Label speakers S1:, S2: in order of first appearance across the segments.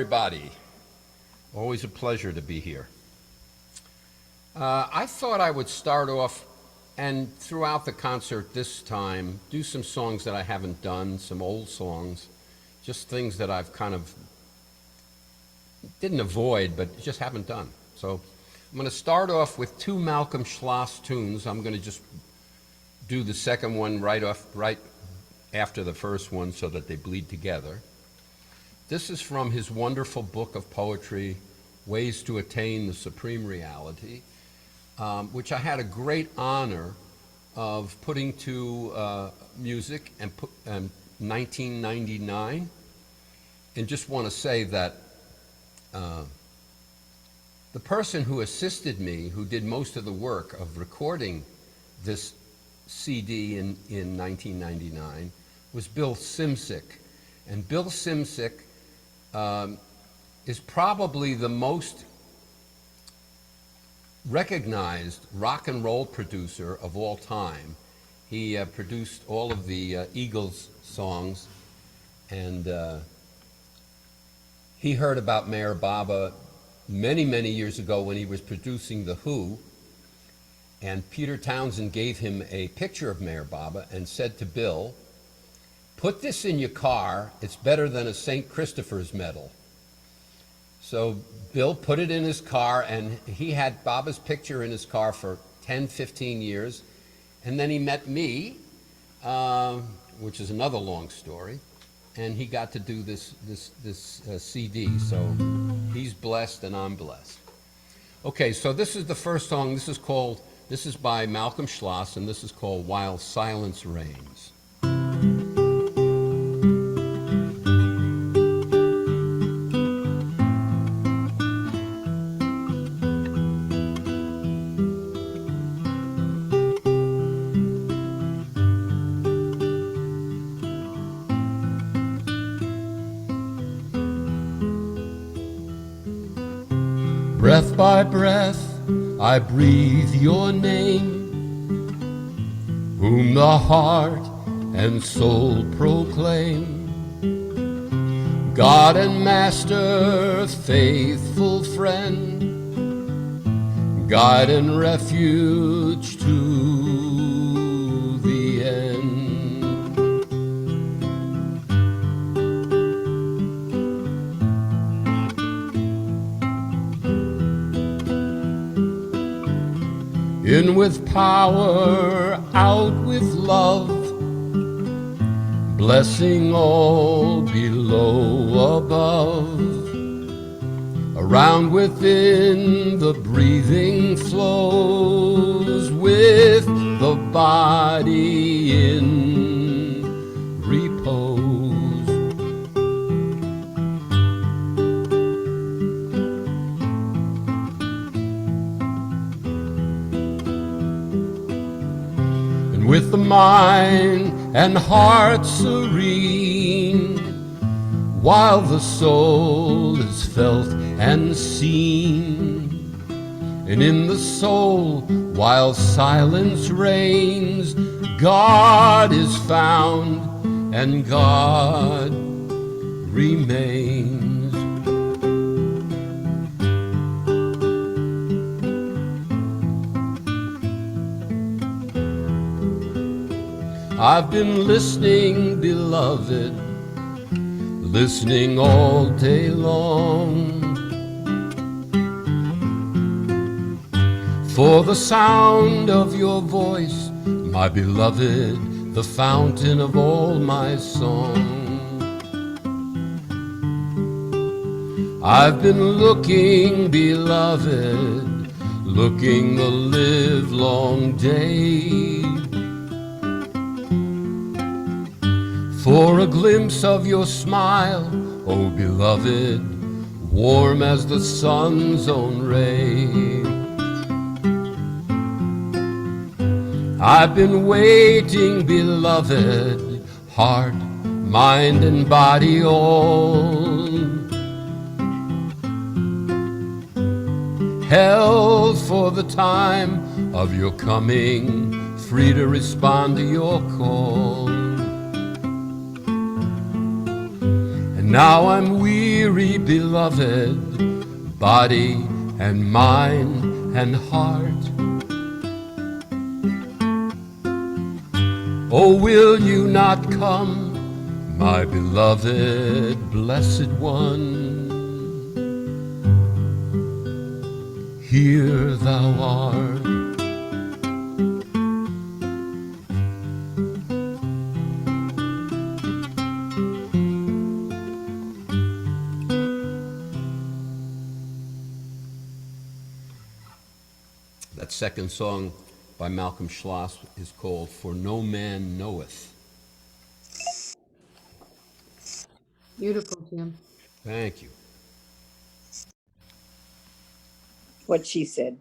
S1: Everybody, always a pleasure to be here. I thought I would start off and throughout the concert this time do some songs that I haven't done, some old songs, just things that I've kind of didn't avoid but just haven't done. So I'm going to start off with two Malcolm Schloss tunes. I'm going to just do the second one right after the first one so that they bleed together. This is from his wonderful book of poetry, Ways to Attain the Supreme Reality, which I had a great honor of putting to music in 1999. And just want to say that the person who assisted me, who did most of the work of recording this CD in 1999, was Bill Simsick. And Bill Simsick is probably the most recognized rock and roll producer of all time. He produced all of the Eagles songs, and he heard about Meher Baba many, many years ago when he was producing The Who, and Peter Townsend gave him a picture of Meher Baba and said to Bill, "Put this in your car, it's better than a St. Christopher's medal." So Bill put it in his car, and he had Baba's picture in his car for 10, 15 years. And then he met me, which is another long story, and he got to do this CD. So he's blessed and I'm blessed. Okay, so this is the first song. This is by Malcolm Schloss, and this is called While Silence Reigns. Breath by breath, I breathe your name, whom the heart and soul proclaim. God and Master, faithful friend, guide and refuge to the end. In with power, out with love, blessing all below, above, around, within, the breathing flows, with the body in repose. With the mind and heart serene, while the soul is felt and seen, and in the soul, while silence reigns, God is found and God remains. I've been listening, beloved, listening all day long, for the sound of your voice, my beloved, the fountain of all my song. I've been looking, beloved, looking the livelong day, for a glimpse of your smile, oh beloved, warm as the sun's own ray. I've been waiting, beloved, heart, mind, and body all, held for the time of your coming, free to respond to your call. Now I'm weary, beloved, body and mind and heart. Oh, will you not come, my beloved, blessed one? Here thou art. That second song by Malcolm Schloss is called For No Man Knoweth.
S2: Beautiful, Jim.
S1: Thank you.
S3: What she said.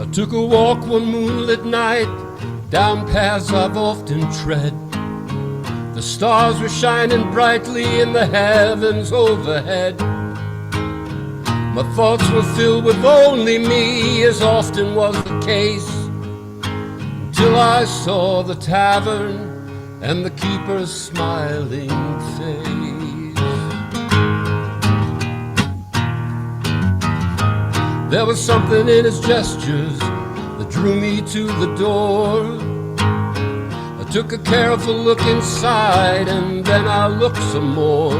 S1: I took a walk one moonlit night down paths I've often tread. The stars were shining brightly in the heavens overhead. My thoughts were filled with only me, as often was the case, till I saw the tavern and the keeper's smiling face. There was something in his gestures that drew me to the door. I took a careful look inside and then I looked some more.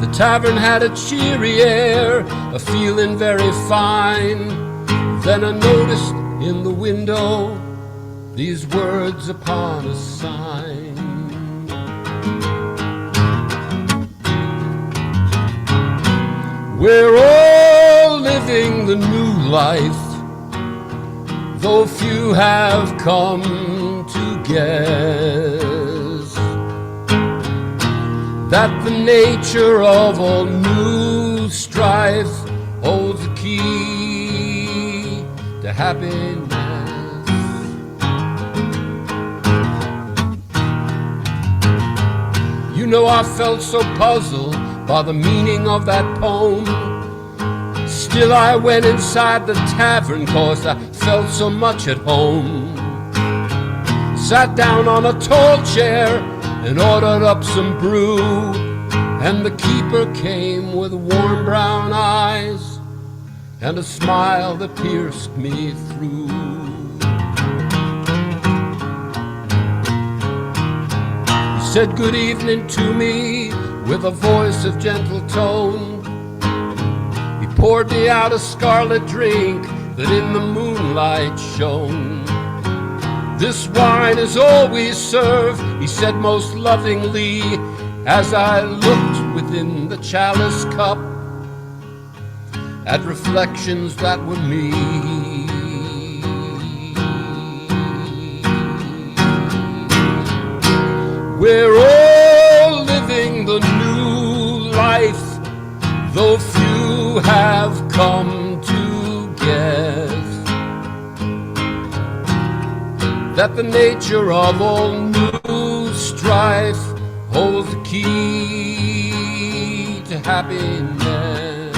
S1: The tavern had a cheery air, a feeling very fine. Then I noticed in the window these words upon a sign. We're all living the new life, though few have come to guess that the nature of all new strife holds the key to happiness. You know, I felt so puzzled by the meaning of that poem. Still I went inside the tavern 'cause I felt so much at home. Sat down on a tall chair and ordered up some brew, and the keeper came with warm brown eyes and a smile that pierced me through. He said good evening to me with a voice of gentle tone. He poured me out a scarlet drink that in the moonlight shone. This wine is all we serve, he said most lovingly, as I looked within the chalice cup at reflections that were me. We're all living the new life, though few have come to guess that the nature of all new strife holds the key to happiness.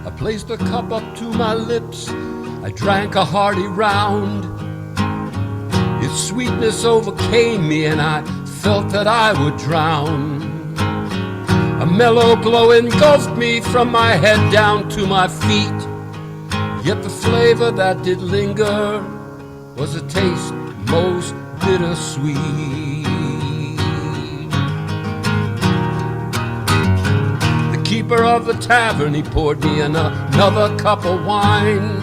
S1: I placed a cup up to my lips, I drank a hearty round. Its sweetness overcame me and I felt that I would drown. A mellow glow engulfed me from my head down to my feet. Yet the flavor that did linger was a taste most bittersweet. The keeper of the tavern, he poured me another cup of wine,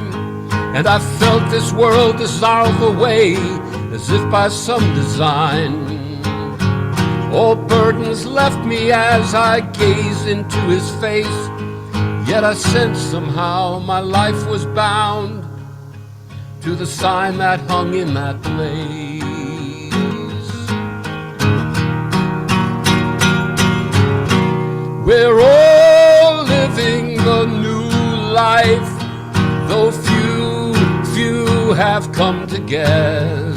S1: and I felt this world dissolve away as if by some design. All burdens left me as I gazed into his face, yet I sensed somehow my life was bound to the sign that hung in that place. have come to guess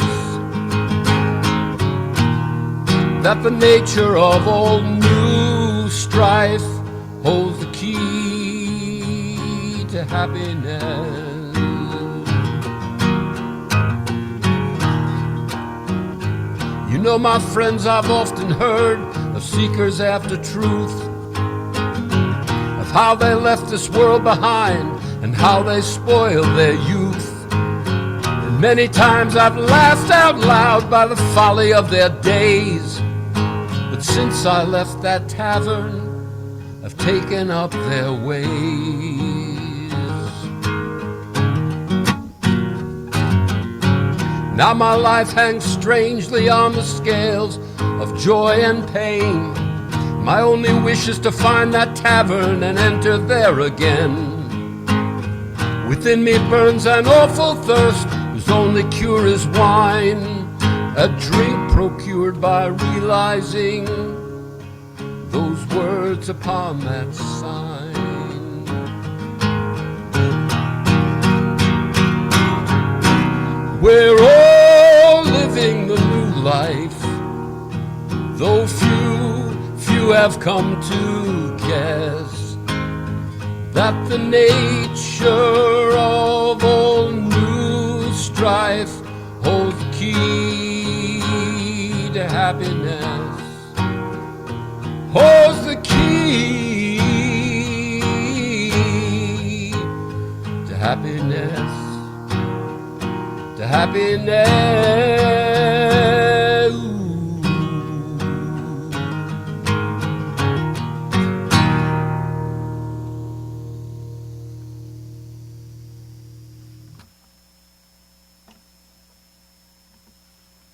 S1: that the nature of all new strife holds the key to happiness. You know, my friends, I've often heard of seekers after truth, of how they left this world behind and how they spoiled their youth. And many times I've laughed out loud by the folly of their days. But since I left that tavern, I've taken up their ways. Now my life hangs strangely on the scales of joy and pain. My only wish is to find that tavern and enter there again. Within me burns an awful thirst whose only cure is wine, a drink procured by realizing those words upon that sign. We're all living the new life, though few have come to guess that the nature of all new strife holds the key to happiness, holds the key to happiness, to happiness.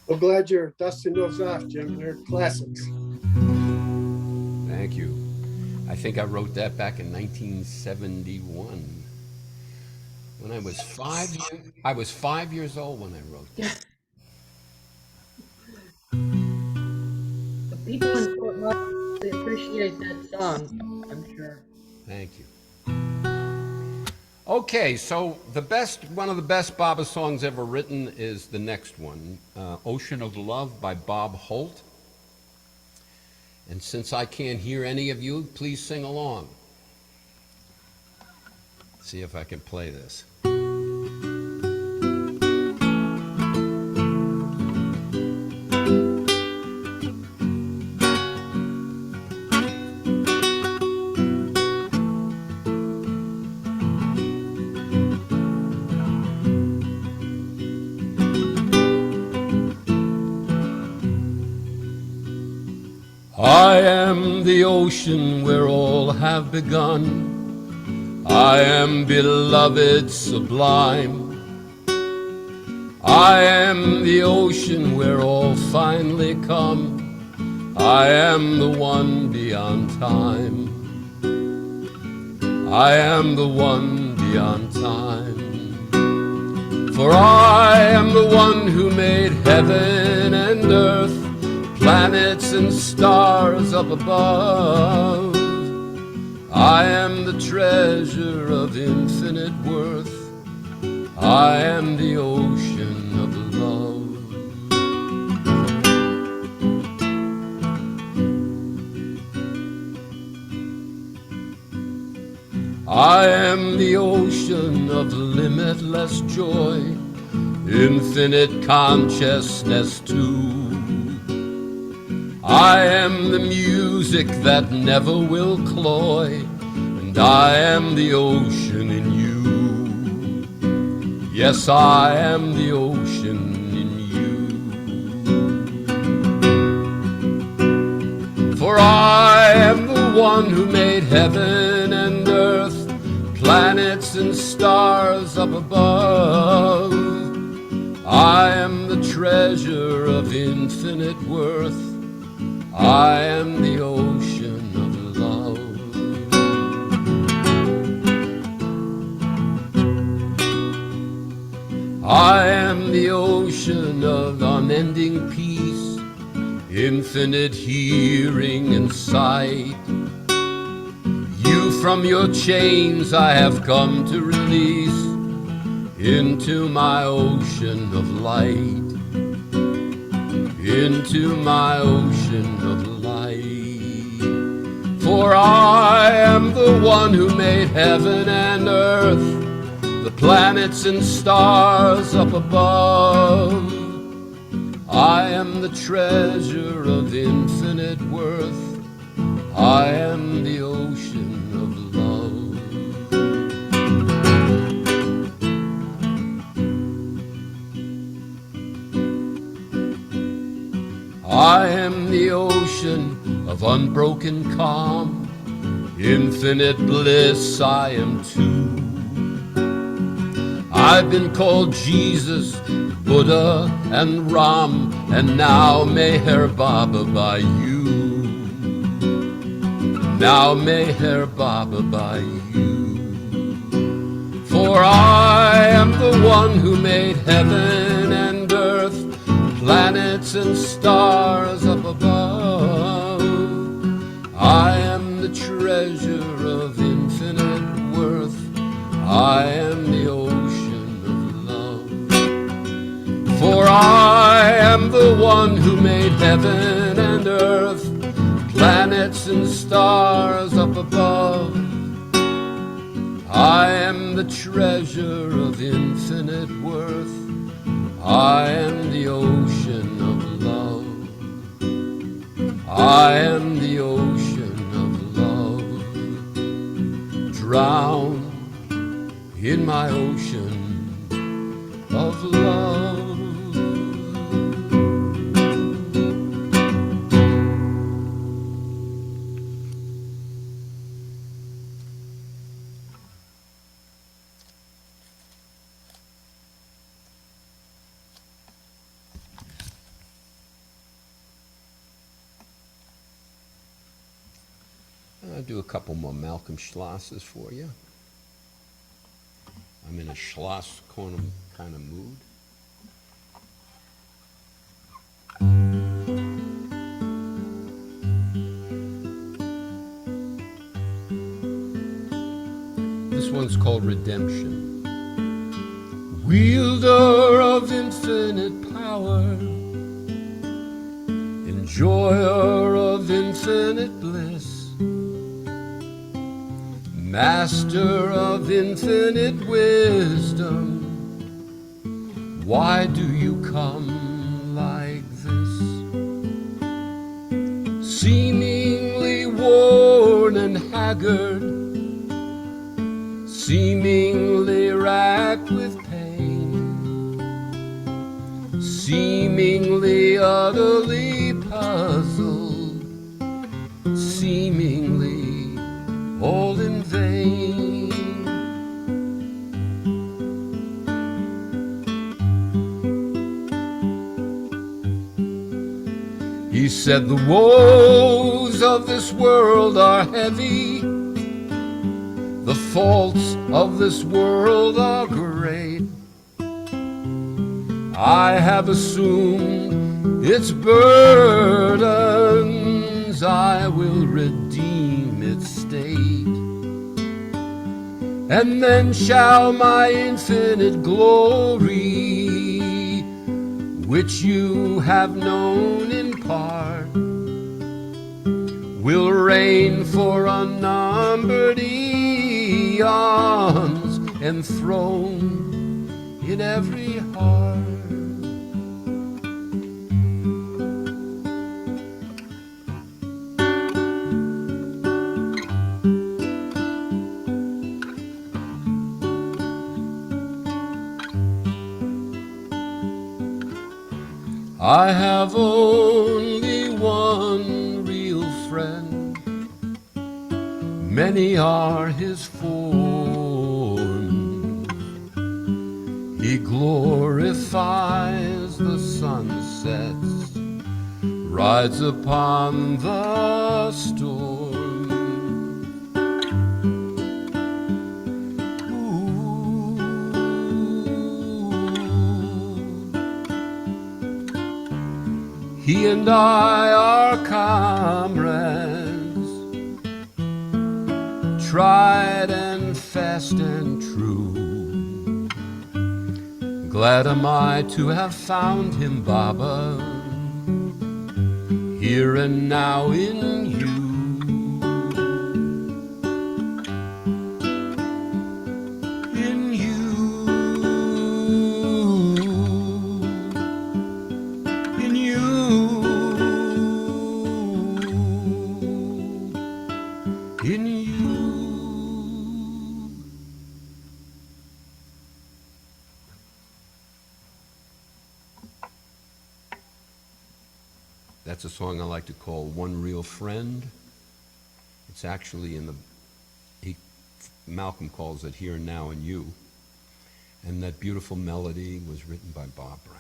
S4: Well, glad you're dusting those off, Jim. They're classics.
S1: Thank you. I think I wrote that back in 1971. When I was 5 years old when I wrote that.
S2: The people in Fort Lauderdale, they appreciate that song, I'm sure.
S1: Thank you. Okay, so one of the best Baba songs ever written is the next one, Ocean of Love by Bob Holt. And since I can't hear any of you, please sing along. See if I can play this. I am the ocean where all have begun. I am beloved sublime. I am the ocean where all finally come. I am the one beyond time. I am the one beyond time. For I am the one who made heaven and earth, planets and stars up above. I am the treasure of infinite worth. I am the ocean of love. I am the ocean of limitless joy, infinite consciousness too. I am the music that never will cloy, and I am the ocean in you. Yes, I am the ocean in you. For I am the one who made heaven and earth, planets and stars up above. I am the treasure of infinite worth. I am the ocean of love. I am the ocean of unending peace, infinite hearing and sight. You from your chains I have come to release, into my ocean of light, into my ocean of light. For I am the one who made heaven and earth, the planets and stars up above. I am the treasure of infinite worth. I am the ocean of love. I am the ocean of unbroken calm, infinite bliss I am too. I've been called Jesus, Buddha, and Ram, and now Meher Baba by you. Now Meher Baba by you. For I am the one who made heaven and earth, planets and stars up above. I am the treasure of infinite worth. I am the ocean of love. For I am the one who made heaven and earth, planets and stars up above. I am the treasure of infinite worth. I am the ocean of love. I am the ocean of love. Drown in my ocean of love. I'll do a couple more Malcolm Schlosses for you. I'm in a Schloss kind of mood. This one's called Redemption. Wielder of infinite power, enjoyer of infinite bliss, master of infinite wisdom, why do you come like this? Seemingly worn and haggard, seemingly racked with pain, seemingly utterly puzzled, seemingly all in vain. He said the woes of this world are heavy, the faults of this world are great. I have assumed its burdens, I will redeem its state. And then shall my infinite glory, which you have known in part, will reign for unnumbered eons, enthroned in every heart. I have only one real friend, many are his forms. He glorifies the sunsets, rides upon the storm. He and I are comrades, tried and fast and true. Glad am I to have found him, Baba, here and now in you. In you. In you. In you. That's a song I like to call One Real Friend. It's actually in the, Malcolm calls it Here and Now in You. And that beautiful melody was written by Bob Brown.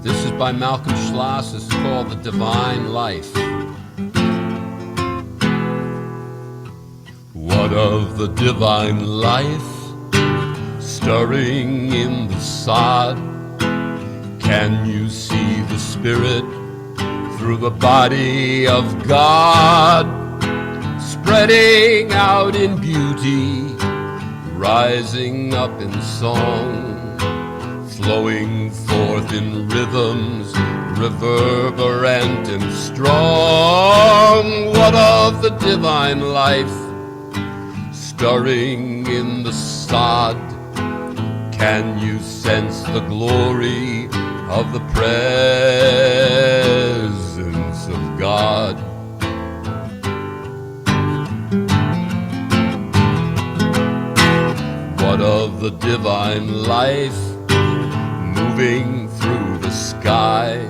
S1: This is by Malcolm Schloss. It's called The Divine Life. What of the divine life stirring in the sod? Can you see the Spirit through the body of God, spreading out in beauty, rising up in song, flowing forth in rhythms reverberant and strong? What of the divine life stirring in the sod? Can you sense the glory of the presence of God? What of the divine life moving through the sky?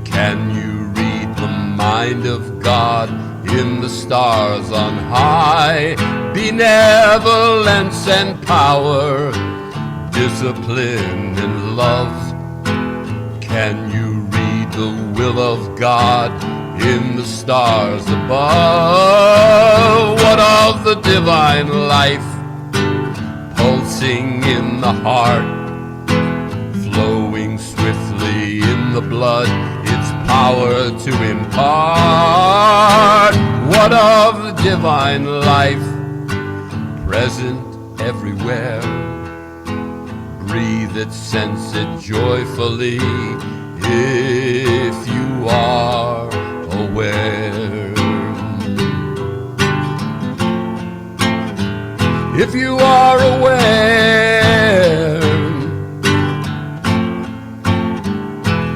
S1: Can you read the mind of God in the stars on high? Benevolence and power, discipline and love. Can you read the will of God in the stars above? What of the divine life pulsing in the heart, flowing swiftly in the blood, its power to impart? What of the divine life present everywhere? Breathe it, sense it joyfully if you are aware. If you are aware.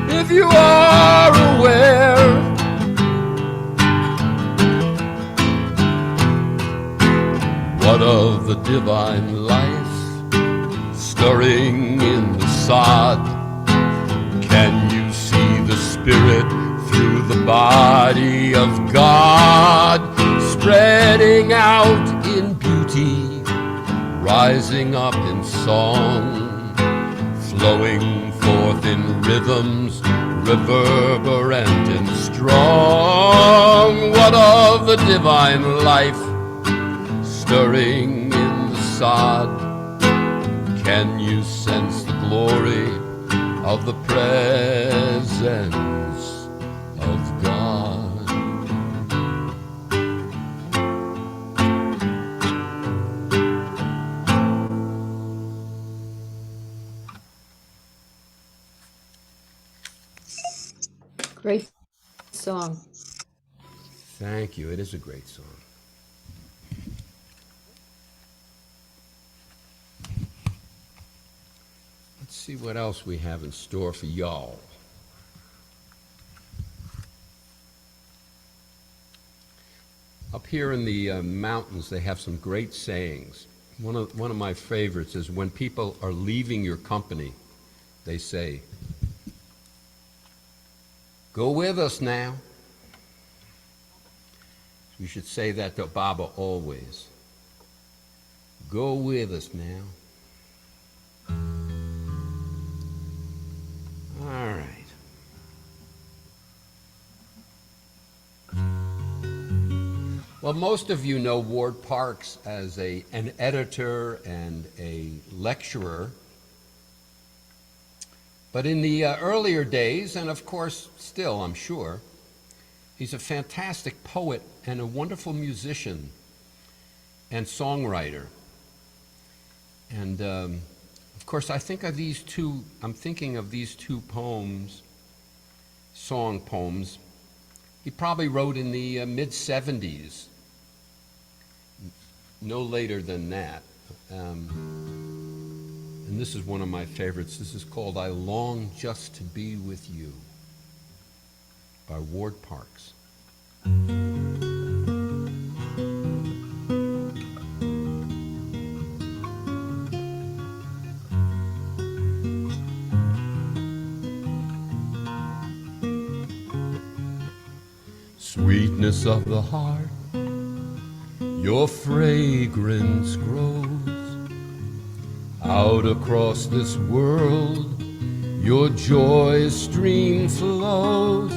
S1: If you are aware. What of the divine life stirring in the sod? Can you see the Spirit through the body of God, spreading out in beauty, rising up in song, flowing forth in rhythms reverberant and strong? What of the divine life stirring in the sod? Can you sense the glory of the presence of God?
S2: Great song.
S1: Thank you. It is a great song. Let's see what else we have in store for y'all. Up here in the mountains, they have some great sayings. One of my favorites is when people are leaving your company, they say, "Go with us now." You should say that to Baba always. Go with us now. All right. Well, most of you know Ward Parks as an editor and a lecturer. But in the earlier days, and of course still, I'm sure, He's a fantastic poet and a wonderful musician and songwriter. And of course, I'm thinking of these two poems, song poems. He probably wrote in the mid-70s, no later than that. And this is one of my favorites. This is called I Long Just to Be With You by Ward Parks. Sweetness of the heart, your fragrance grows. Out across this world, your joyous stream flows.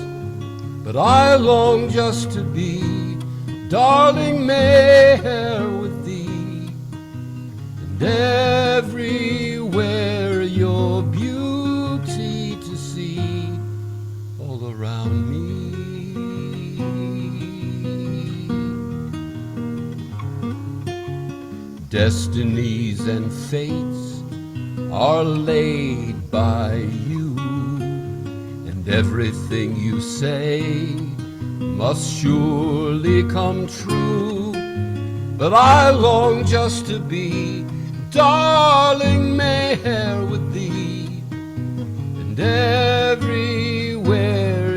S1: But I long just to be, darling, Mayhair with thee. And everywhere your beauty to see, all around me. Destinies and fates are laid by you, and everything you say must surely come true. But I long just to be, darling, Mayhair with thee, and everywhere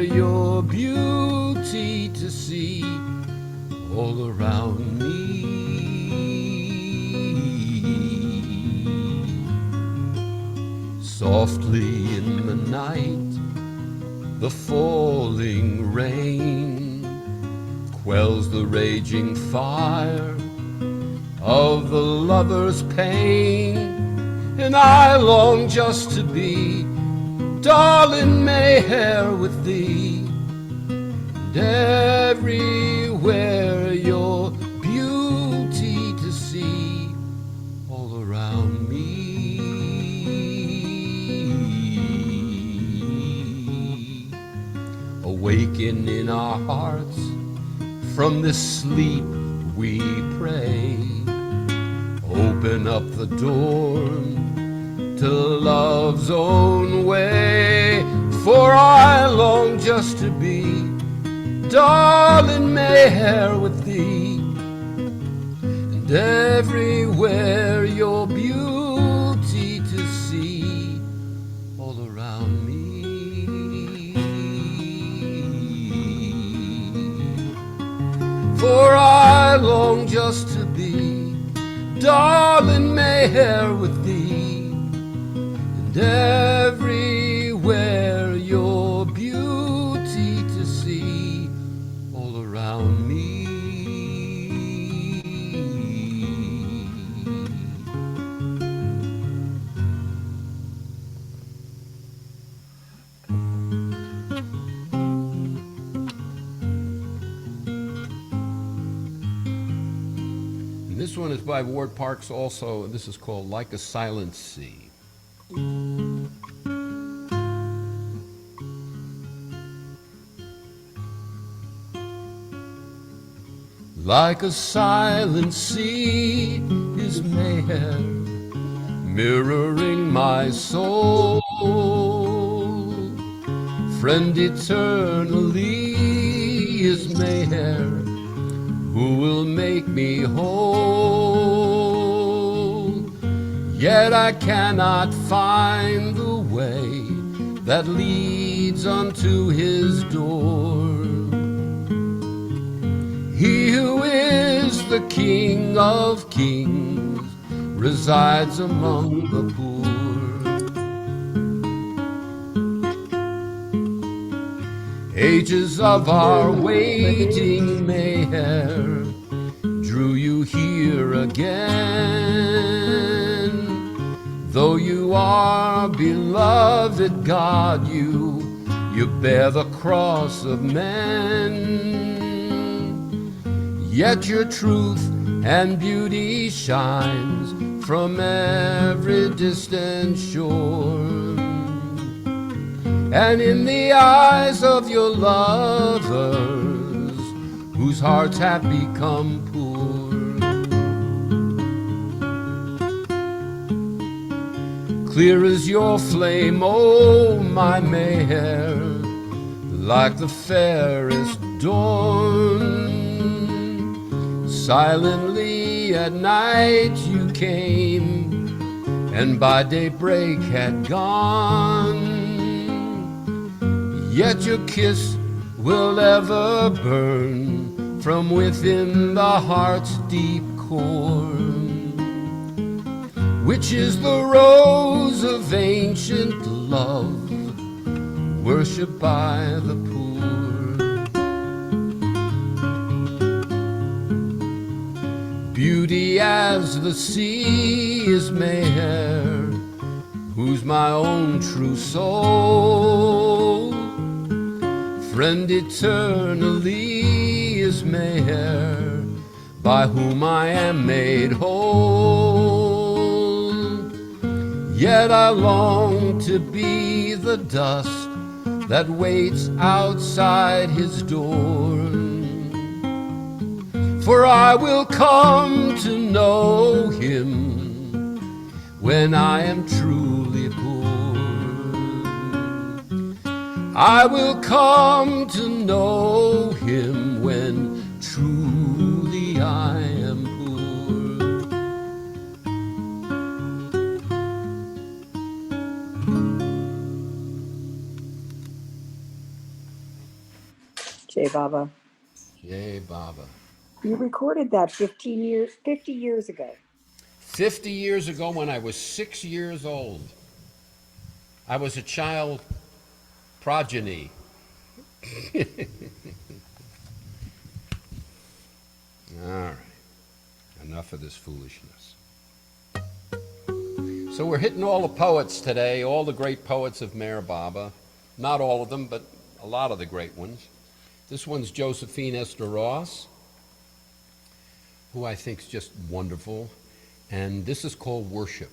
S1: your beauty to see, all around me. Softly in the night, the falling rain quells the raging fire of the lover's pain. And I long just to be, darling, Mayhair with thee, and everywhere your beauty to see, all around me. Awaken in our hearts from this sleep, we pray. Open up the door to love's own way. For I long just to be, darling, Mayhair with thee, and everywhere your beauty to see, all around me. For I long just to be, darling, Mayhair with thee, and everywhere your beauty to see, all around me. This one is by Ward Parks also. This is called Like a Silent Sea. Like a silent sea is Mayhair, mirroring my soul. Friend eternally is Mayhair, who will make me whole. Yet I cannot find the way that leads unto his door. He who is the King of kings resides among the poor. Ages of our waiting, Mayhair, drew you here again. Though you are beloved God, you bear the cross of men. Yet your truth and beauty shines from every distant shore. and in the eyes of your lovers, whose hearts have become poor. Clear as your flame, oh my Meyer, like the fairest dawn. Silently at night you came, and by daybreak had gone. Yet your kiss will ever burn from within the heart's deep core, which is the rose of ancient love, worshipped by the poor. Beauty as the sea is Meyer, who's my own true soul. Friend eternally is Meyer, by whom I am made whole. Yet I long to be the dust that waits outside his door, for I will come to know him when I am truly poor. I will come to know him when truly I am
S3: Jai Baba.
S1: Jai Baba.
S3: You recorded that 50 years ago.
S1: 50 years ago, when I was 6 years old, I was a child progeny. All right, enough of this foolishness. So we're hitting all the poets today, all the great poets of Meher Baba. Not all of them, but a lot of the great ones. This one's Josephine Esther Ross, who I think is just wonderful. And this is called Worship.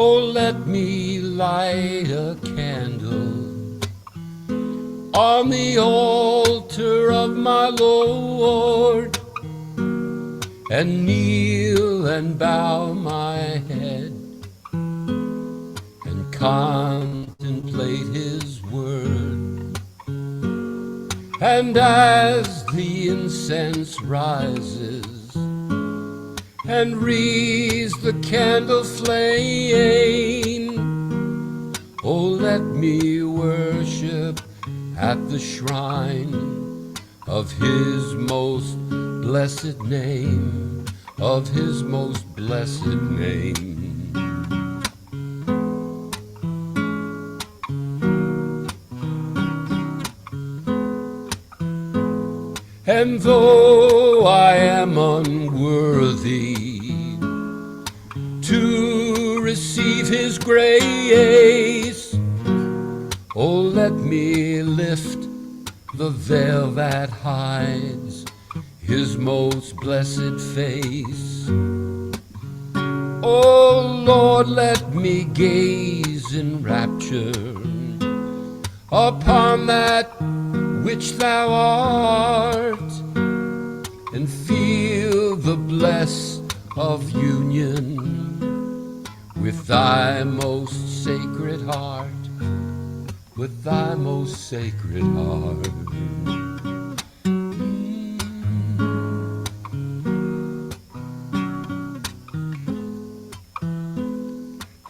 S1: Oh, let me light a candle on the altar of my Lord, and kneel and bow my head and contemplate his word. And as the incense rises and wreathes the candle flame, oh, let me worship at the shrine of his most blessed name, of his most blessed name. And though I am unworthy to receive his grace, oh, let me lift the veil that hides his most blessed face. Oh, Lord, let me gaze in rapture upon that which thou art, and feel the bliss of union with thy most sacred heart, with thy most sacred heart.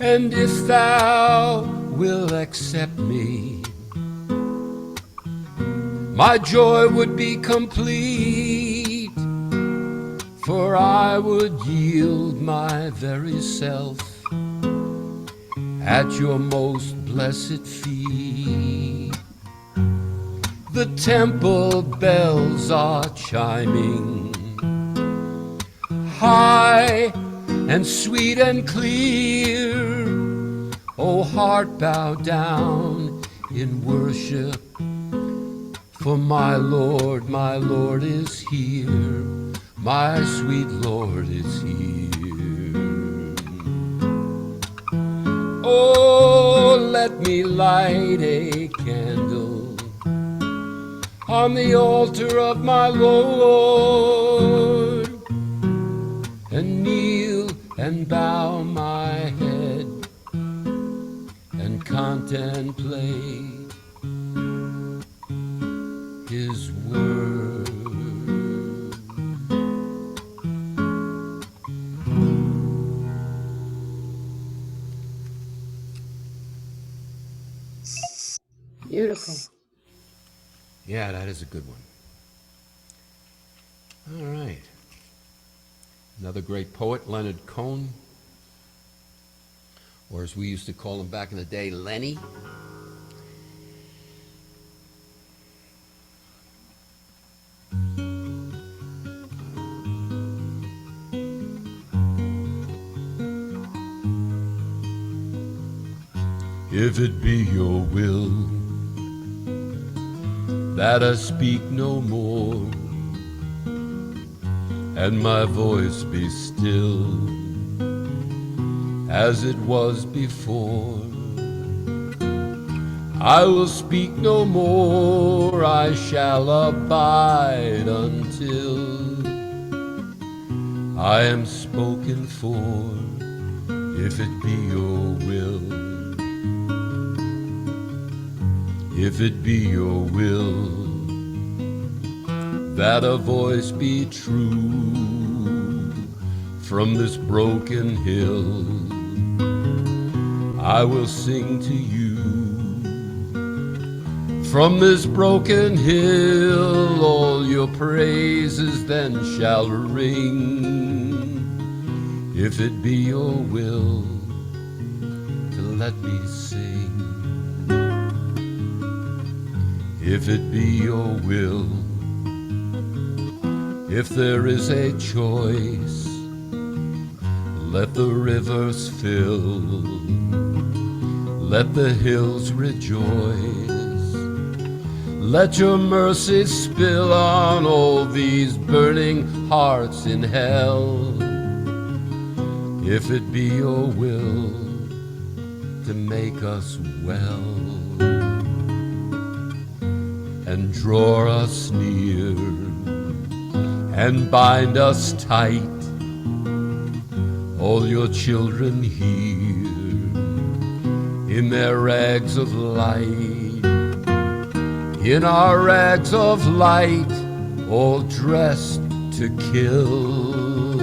S1: And if thou wilt accept me, my joy would be complete, for I would yield my very self at your most blessed feet. The temple bells are chiming high and sweet and clear. Oh, heart, bow down in worship, for my Lord is here. My sweet Lord is here. Oh, let me light a candle on the altar of my Lord, and kneel and bow my head and contemplate His word.
S2: Beautiful.
S1: Yeah, that is a good one. All right. Another great poet, Leonard Cohen, or as we used to call him back in the day, Lenny. If it be your will that I speak no more, and my voice be still as it was before, I will speak no more, I shall abide until I am spoken for, if it be your will. If it be your will that a voice be true from this broken hill, I will sing to you. From this broken hill all your praises then shall ring, if it be your will to let me sing. If it be your will, if there is a choice, let the rivers fill, let the hills rejoice, let your mercy spill on all these burning hearts in hell. If it be your will to make us well, and draw us near, and bind us tight, all your children here, in their rags of light, in our rags of light, all dressed to kill,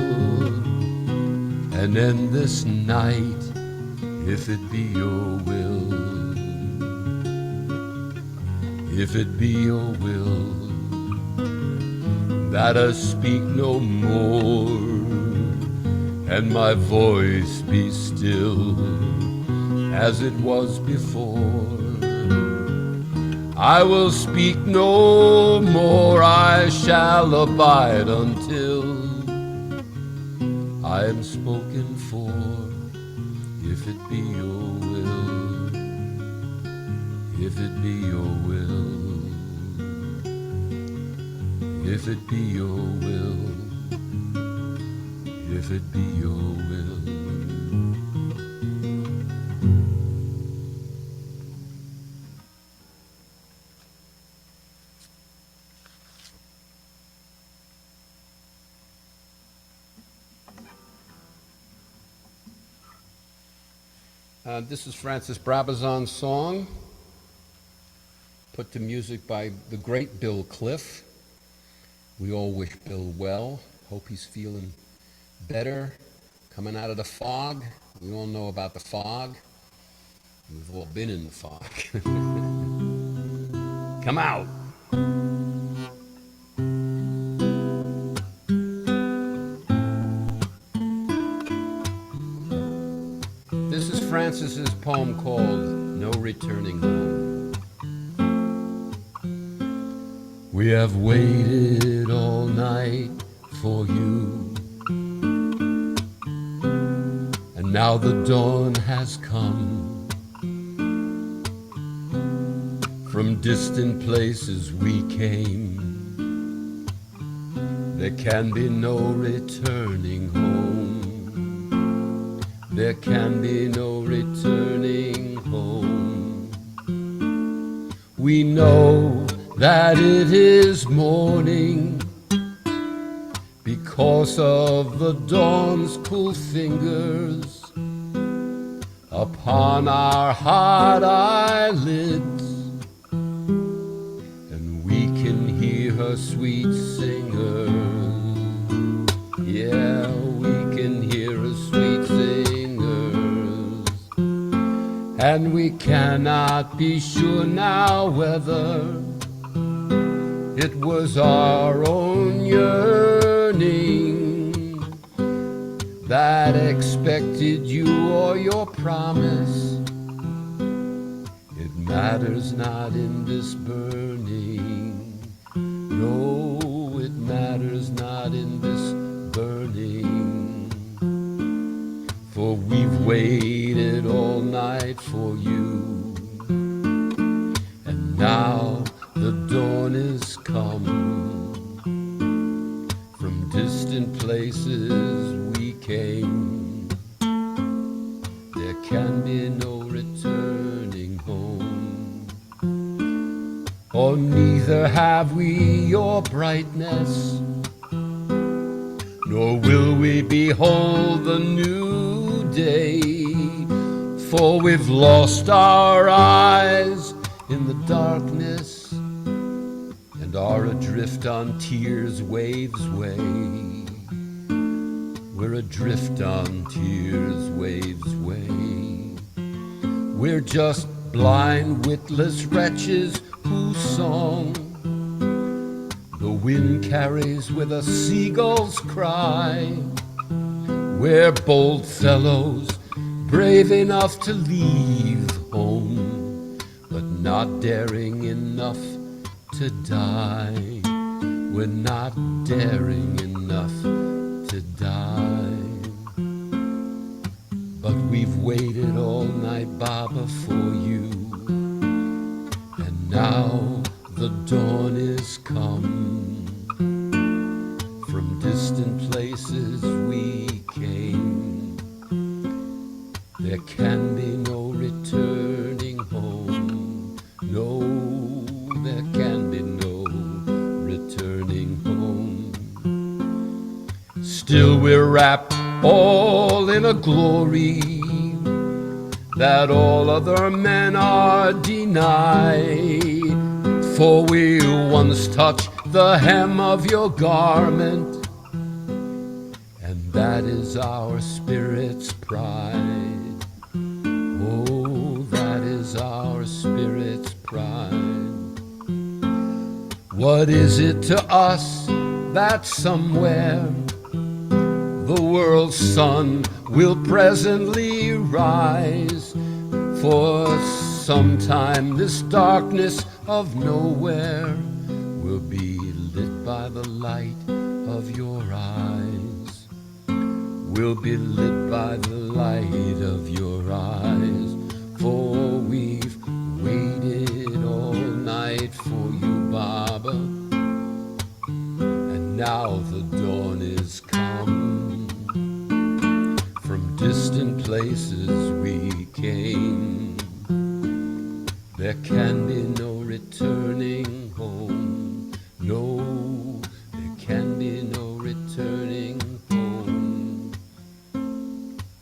S1: and end this night, if it be your will. If it be your will that I speak no more, and my voice be still as it was before, I will speak no more, I shall abide until I am spoken for, if it be your will, if it be your will. If it be your will, if it be your will. This is Francis Brabazon's song, put to music by the great Bill Cliff. We all wish Bill well. Hope he's feeling better, coming out of the fog. We all know about the fog. We've all been in the fog. Come out. This is Francis's poem called No Returning Home. We have waited all night for you, and now the dawn has come. From distant places we came. There can be no returning home. There can be no returning home. We know that it is morning because of the dawn's cool fingers upon our hard eyelids. We can hear her sweet singers. Yeah, we can hear her sweet singers. And we cannot be sure now whether it was our own yearning that expected you or your promise. It matters not in this burning. No, it matters not in this burning. For we've waited all night for you, and now the dawn is come. From distant places we came. There can be no returning home. Oh, neither have we your brightness, nor will we behold the new day. For we've lost our eyes in the darkness, and are adrift on tears' waves' way. We're adrift on tears' waves' way. We're just blind, witless wretches whose song the wind carries with a seagull's cry. We're bold fellows, brave enough to leave home, but not daring enough to die. We're not daring enough to die. But we've waited all night, Baba, for you, and now the dawn is come. From distant places we came. There can be no returning home. No, there can be no returning home. Still we're wrapped all in a glory that all other men are denied. For we once touched the hem of your garment, and that is our spirit's pride. Oh, that is our spirit's pride. What is it to us that somewhere the world's sun will presently rise? For sometime this darkness of nowhere will be lit by the light of your eyes. Will be lit by the light of your eyes. For we've waited all night for you, Baba, and now the dawn is come. From distant places we came. There can be no returning home. No, there can be no returning home.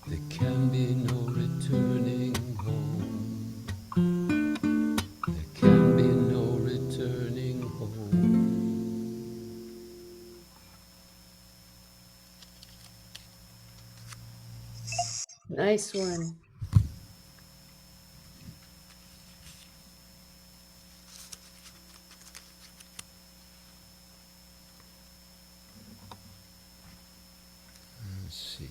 S1: There can be no returning home. There can be no returning home.
S2: Nice one.
S1: Let's see.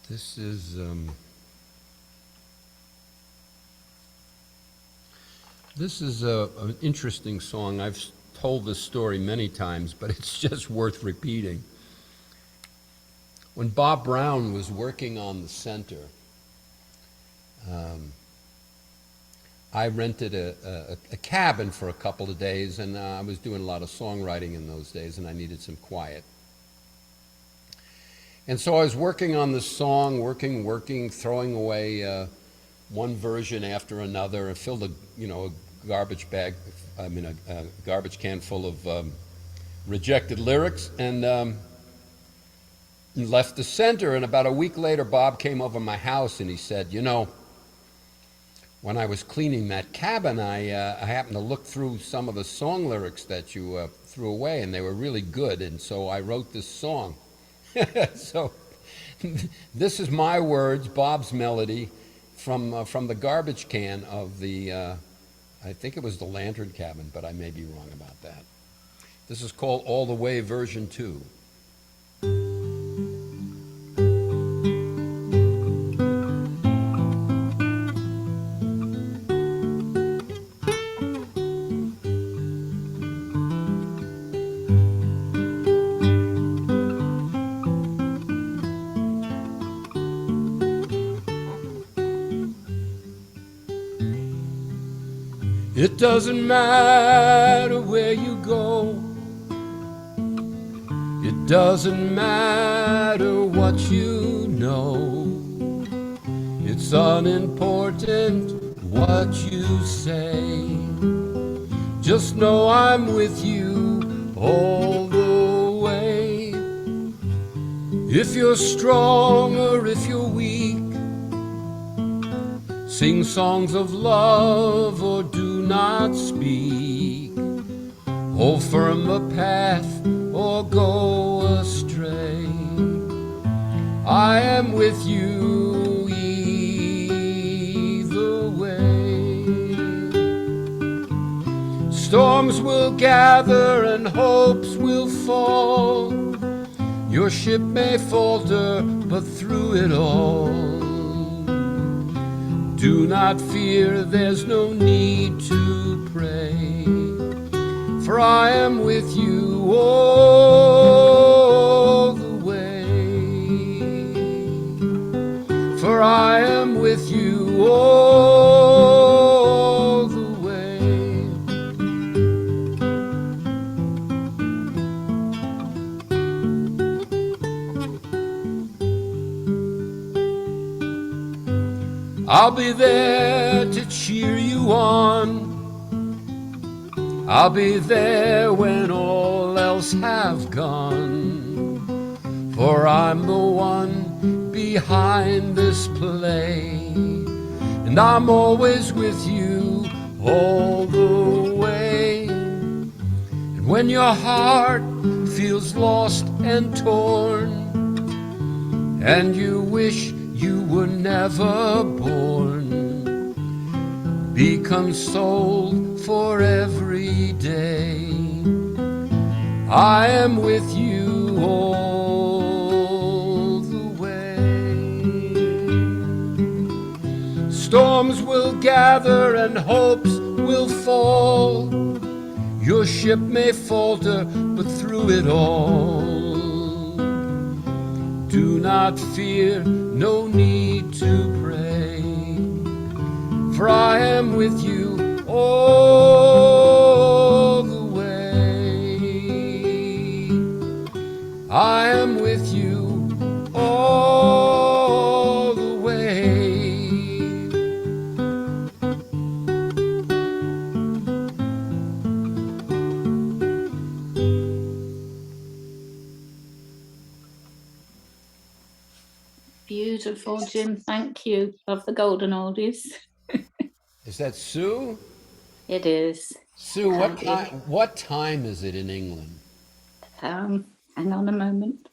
S1: This is an interesting song. I've told this story many times, but it's just worth repeating. When Bob Brown was working on the center, I rented a cabin for a couple of days, and I was doing a lot of songwriting in those days, and I needed some quiet. And so I was working on this song, working, throwing away one version after another. I filled a garbage bag, a garbage can full of rejected lyrics, and left the center. And about a week later, Bob came over my house, and he said, when I was cleaning that cabin, I happened to look through some of the song lyrics that you threw away, and they were really good, and so I wrote this song. So this is my words, Bob's melody, from the garbage can of the, I think it was the Lantern Cabin, but I may be wrong about that. This is called All the Way version 2. It doesn't matter where you go. It doesn't matter what you know. It's unimportant what you say. Just know I'm with you all the way. If you're strong or if you're weak, sing songs of love or do not speak. Hold firm the path or go astray. I am with you either way. Storms will gather and hopes will fall. Your ship may falter, but through it all, do not fear, there's no need to pray, for I am with you all the way. For I am with you all the way. I'll be there to cheer you on. I'll be there when all else have gone. For I'm the one behind this play, and I'm always with you all the way. And when your heart feels lost and torn, and you wish you were never born, be consoled for every day. I am with you all the way. Storms will gather and hopes will fall. Your ship may falter, but through it all, do not fear, no need to pray, for I am with you all the way. I am with you all the way.
S5: Beautiful, Jim. Thank you. Love the golden oldies.
S1: Is that Sue?
S5: It is.
S1: Sue,
S5: Handy.
S1: what time is it in England?
S5: Hang on a moment.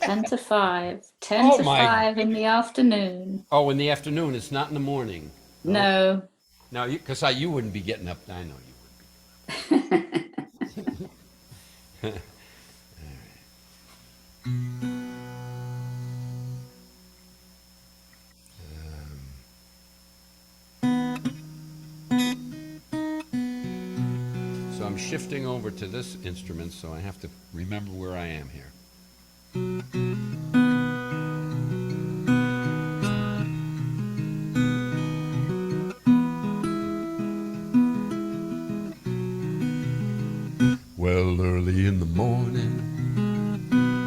S5: 10 to 5. 10
S1: Oh
S5: to
S1: my
S5: 5 in the afternoon.
S1: Oh, in the afternoon. It's not in the morning.
S5: No.
S1: No, because you wouldn't be getting up. I know you would be. All right. So I'm shifting over to this instrument, so I have to remember where I am here.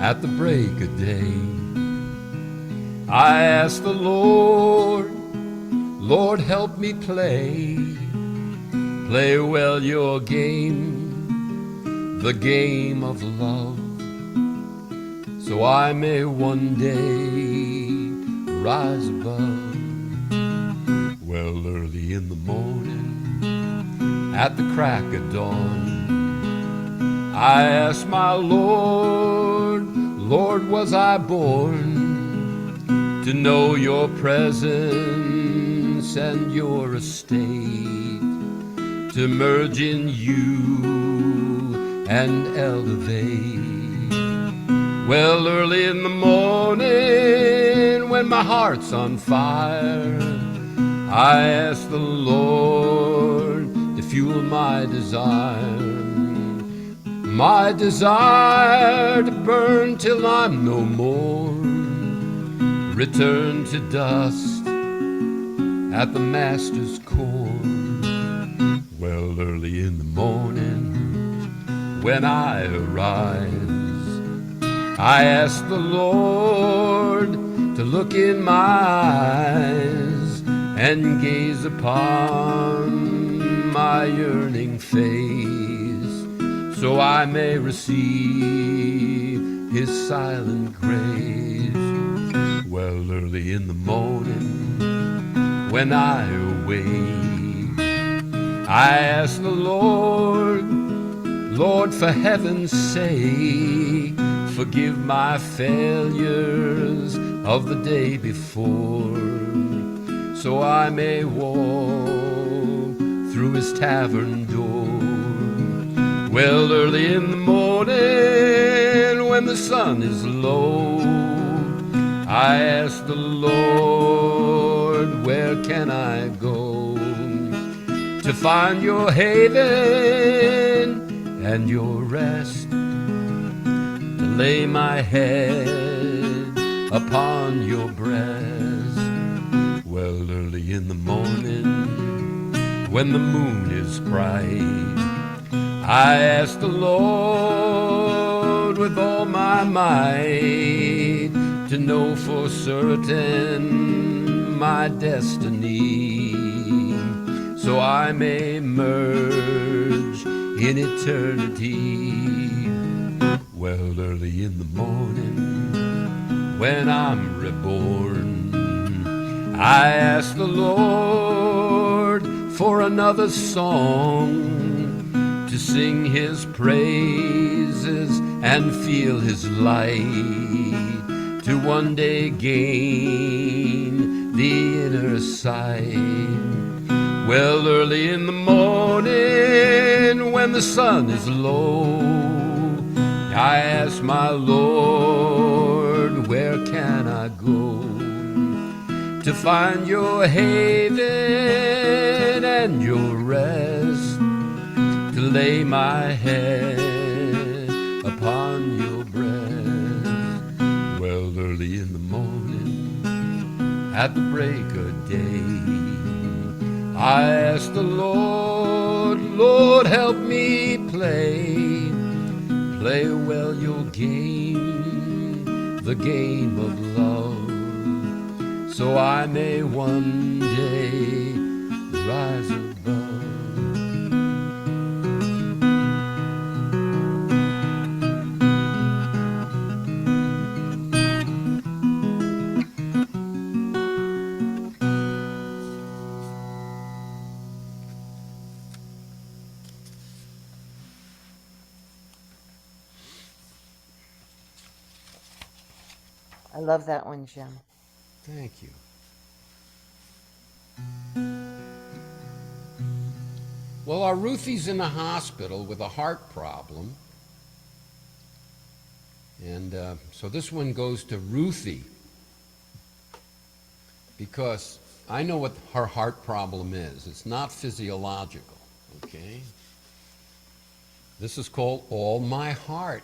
S1: at the break of day. I asked the Lord, Lord, help me play well your game, the game of love, so I may one day rise above. Well, early in the morning, at the crack of dawn, I asked my Lord, Lord, was I born to know your presence and your estate, to merge in you and elevate? Well, early in the morning, when my heart's on fire, I ask the Lord to fuel my desire to burn till I'm no more, return to dust at the Master's core. Well, early in the morning, when I arise, I ask the Lord to look in my eyes and gaze upon my yearning face, so I may receive his silent grace. Well, early in the morning, when I awake, I ask the Lord, Lord, for heaven's sake, forgive my failures of the day before, so I may walk through his tavern door. Well, early in the morning, when the sun is low, I ask the Lord, where can I go to find your haven and your rest, to lay my head upon your breast? Well, early in the morning, when the moon is bright, I ask the Lord with all my might to know for certain my destiny, so I may merge in eternity. Well, early in the morning, when I'm reborn, I ask the Lord for another song, to sing his praises and feel his light, to one day gain the inner sight. Well, early in the morning, when the sun is low, I ask my Lord, where can I go to find your haven and your rest, to lay my head upon your breast? Well, early in the morning, at the break of day, I ask the Lord, Lord, help me play well your game, the game of love, so I may one day rise above.
S6: I love that one, Jim.
S1: Thank you. Well, our Ruthie's in the hospital with a heart problem. And so this one goes to Ruthie, because I know what her heart problem is. It's not physiological, okay? This is called All My Heart.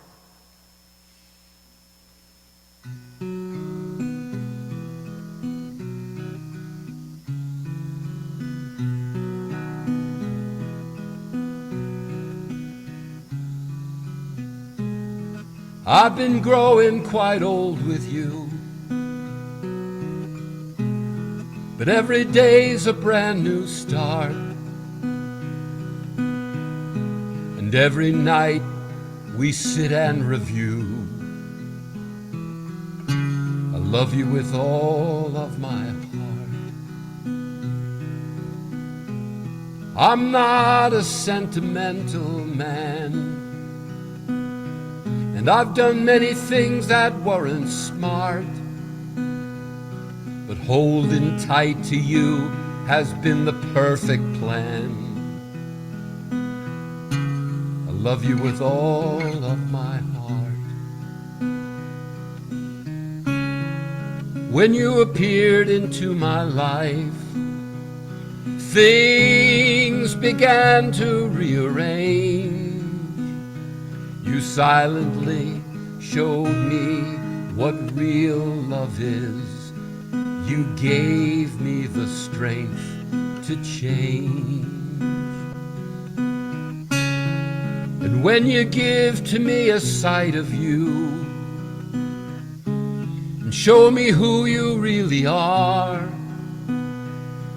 S1: I've been growing quite old with you, but every day's a brand new start, and every night we sit and review. I love you with all of my heart. I'm not a sentimental man, and I've done many things that weren't smart, but holding tight to you has been the perfect plan. I love you with all of my heart. When you appeared into my life, things began to rearrange. You silently showed me what real love is. You gave me the strength to change. And when you give to me a sight of you and show me who you really are,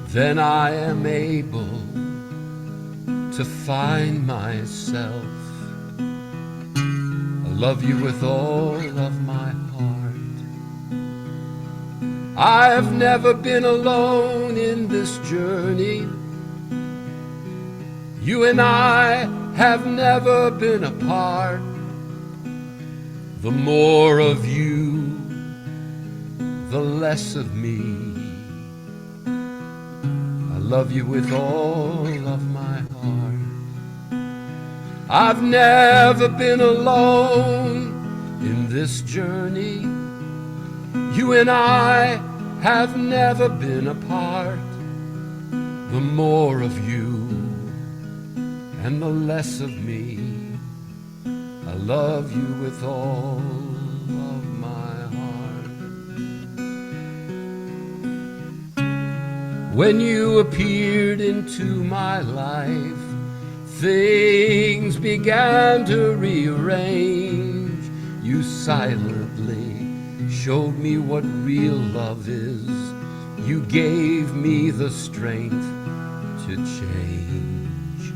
S1: then I am able to find myself. I love you with all of my heart. I've never been alone in this journey. You and I have never been apart. The more of you, the less of me. I love you with all of my heart. I've never been alone in this journey. You and I have never been apart. The more of you and the less of me. I love you with all of my heart. When you appeared into my life, things began to rearrange. You silently showed me what real love is. You gave me the strength to change.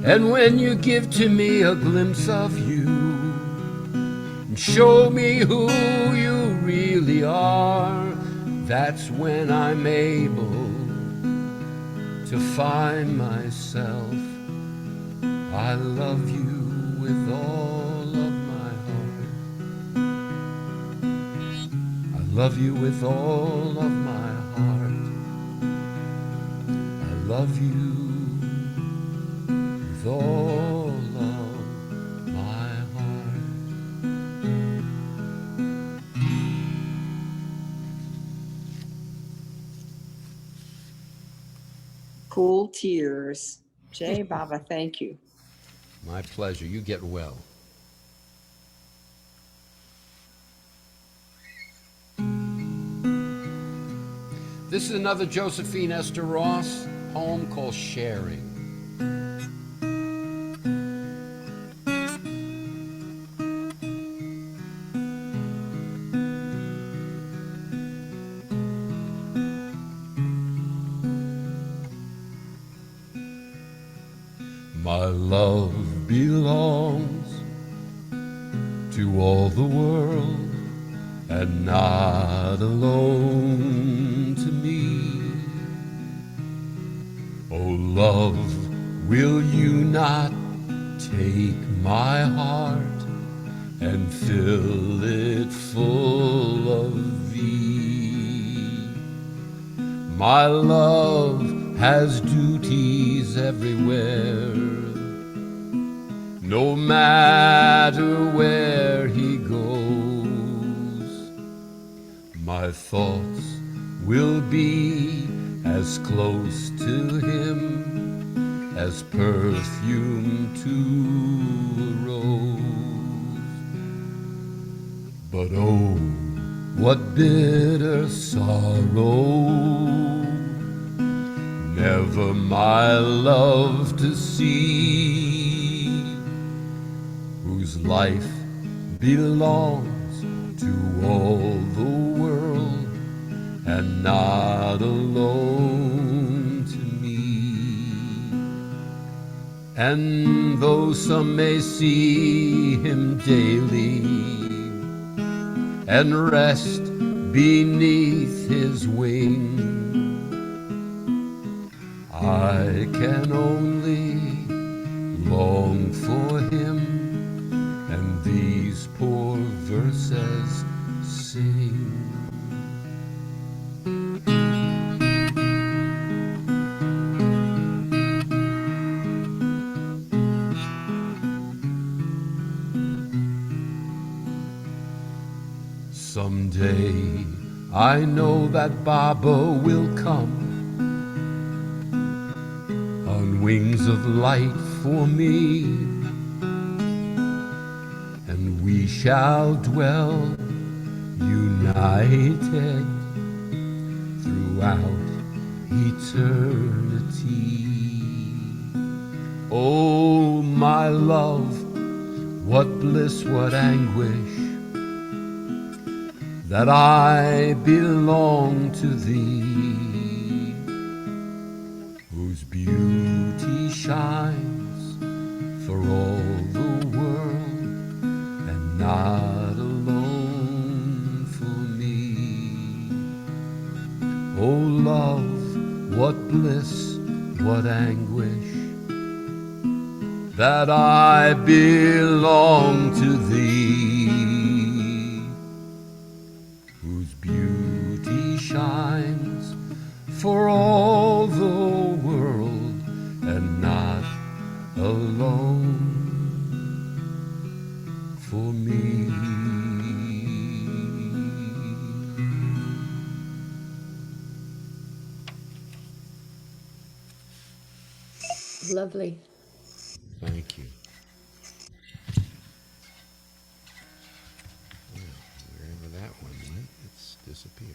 S1: And when you give to me a glimpse of you and show me who you really are, that's when I'm able to find myself. I love you with all of my heart. I love you with all of my heart. I love you with all of my heart.
S3: Cool tears. Jay, Baba, thank you.
S1: My pleasure. You get well. This is another Josephine Esther Ross poem called Sharing. My love belongs to all the world and not alone to me. Oh love, will you not take my heart and fill it full of thee? My love has duties everywhere, no matter where he goes. My thoughts will be as close to him as perfume to a rose. But oh, what bitter sorrow, never my love to see. whose life belongs to all the world and not alone to me. And though some may see him daily and rest beneath his wing, I can only long for him and these poor verses sing. Someday I know that Baba will come on wings of light for me, and we shall dwell united throughout eternity. Oh, my love, what bliss, what anguish, that I belong to thee, whose beauty shines for all the world and not alone for me. Oh love, what bliss, what anguish, that I belong to thee, whose beauty shines for all the world and not alone for me.
S2: Lovely.
S1: Thank you. Well, wherever that one went, it's disappeared.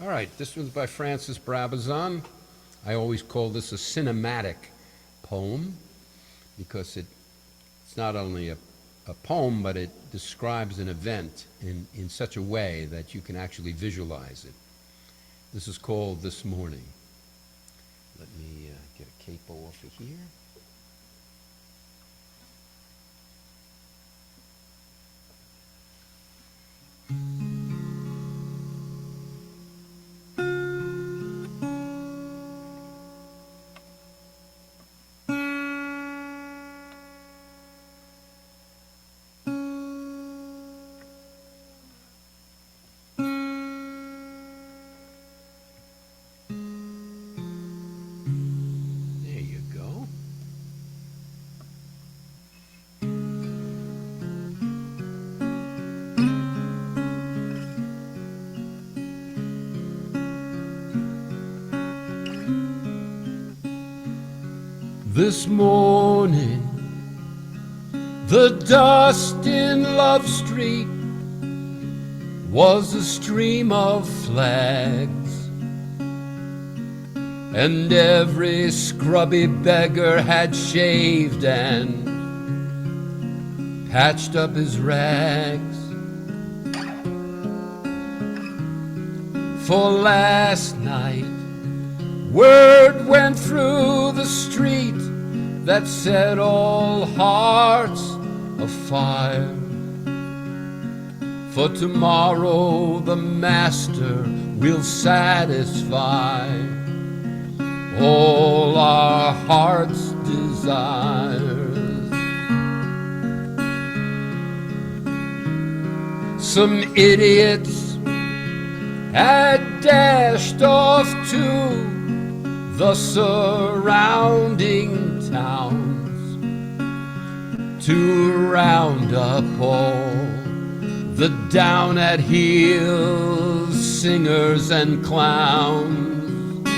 S1: All right, this was by Francis Brabazon. I always call this a cinematic poem because it's not only a poem, but it describes an event in such a way that you can actually visualize it. This is called This Morning. Let me get a capo off of here. There you go. This morning, the dust in Love Street was a stream of flags, and every scrubby beggar had shaved and patched up his rags. For last night, word went through the street that set all hearts afire. For tomorrow the Master will satisfy all our heart's desires. Some idiots had dashed off to the surrounding towns to round up all the down at heels singers and clowns.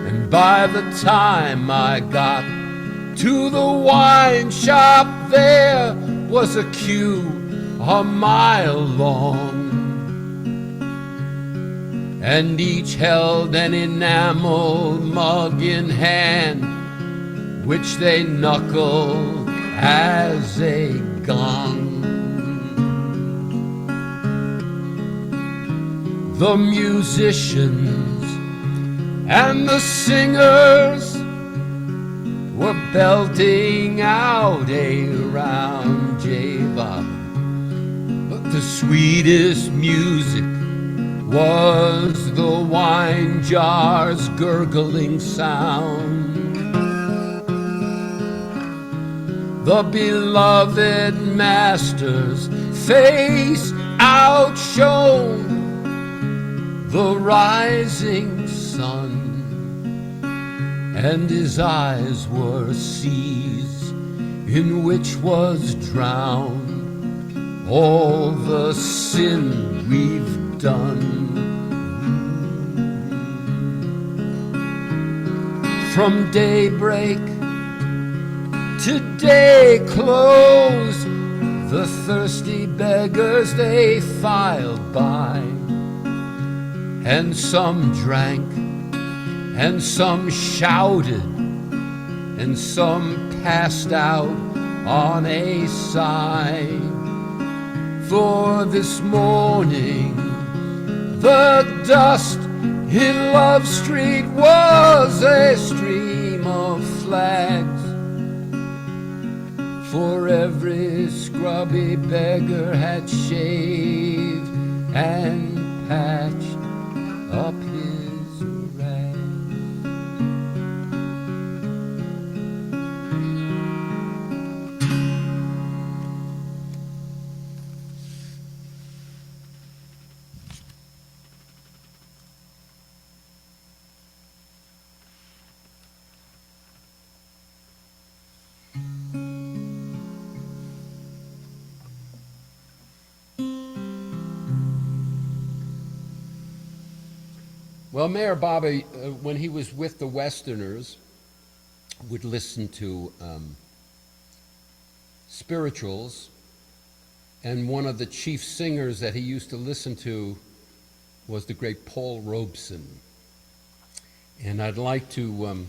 S1: And by the time I got to the wine shop, there was a queue a mile long, and each held an enameled mug in hand, which they knuckled as a gong. The musicians and the singers were belting out a round J-bob, but the sweetest music was the wine jar's gurgling sound. The beloved master's face outshone the rising sun, and his eyes were seas in which was drowned all the sin we've done. From daybreak to day close, the thirsty beggars they filed by, and some drank, and some shouted, and some passed out on a sigh. For this morning the dust in Love Street was a stream of flags, for every scrubby beggar had shaved and patched up his rags. Well, Mayor Baba, when he was with the Westerners, would listen to spirituals, and one of the chief singers that he used to listen to was the great Paul Robeson. And I'd like to,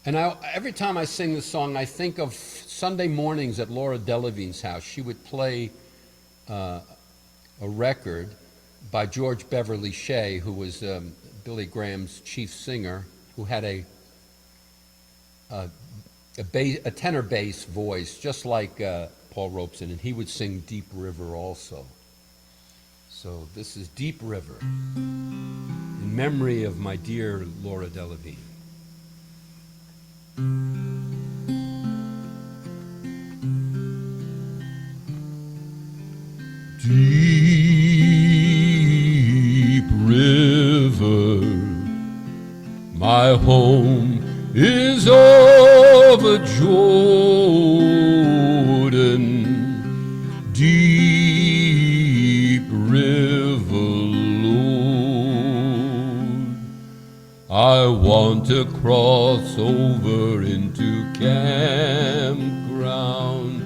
S1: every time I sing this song, I think of Sunday mornings at Laura Delevingne's house. She would play a record by George Beverly Shea, who was Billy Graham's chief singer, who had a tenor bass voice, just like Paul Robeson, and he would sing Deep River also. So this is Deep River, in memory of my dear Laura Delevingne. Deep river, my home is over Jordan. Deep river, Lord, I want to cross over into campground.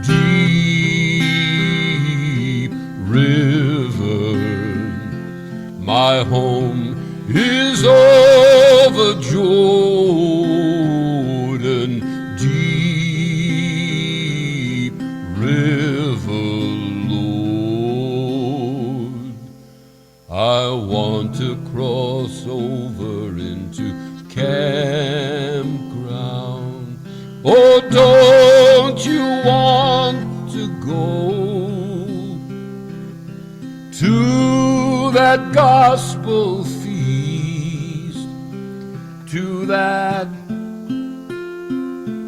S1: Deep river, my home is over Jordan. Deep river, Lord, I want to cross over into campground. Oh, don't you want to go to that gospel feast, to that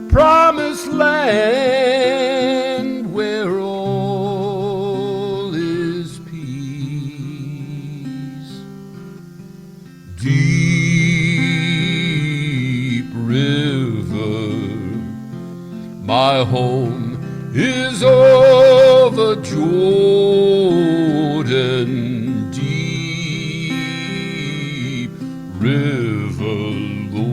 S1: promised land where all is peace? Deep river, my home is over Jordan. Deep river, Lord,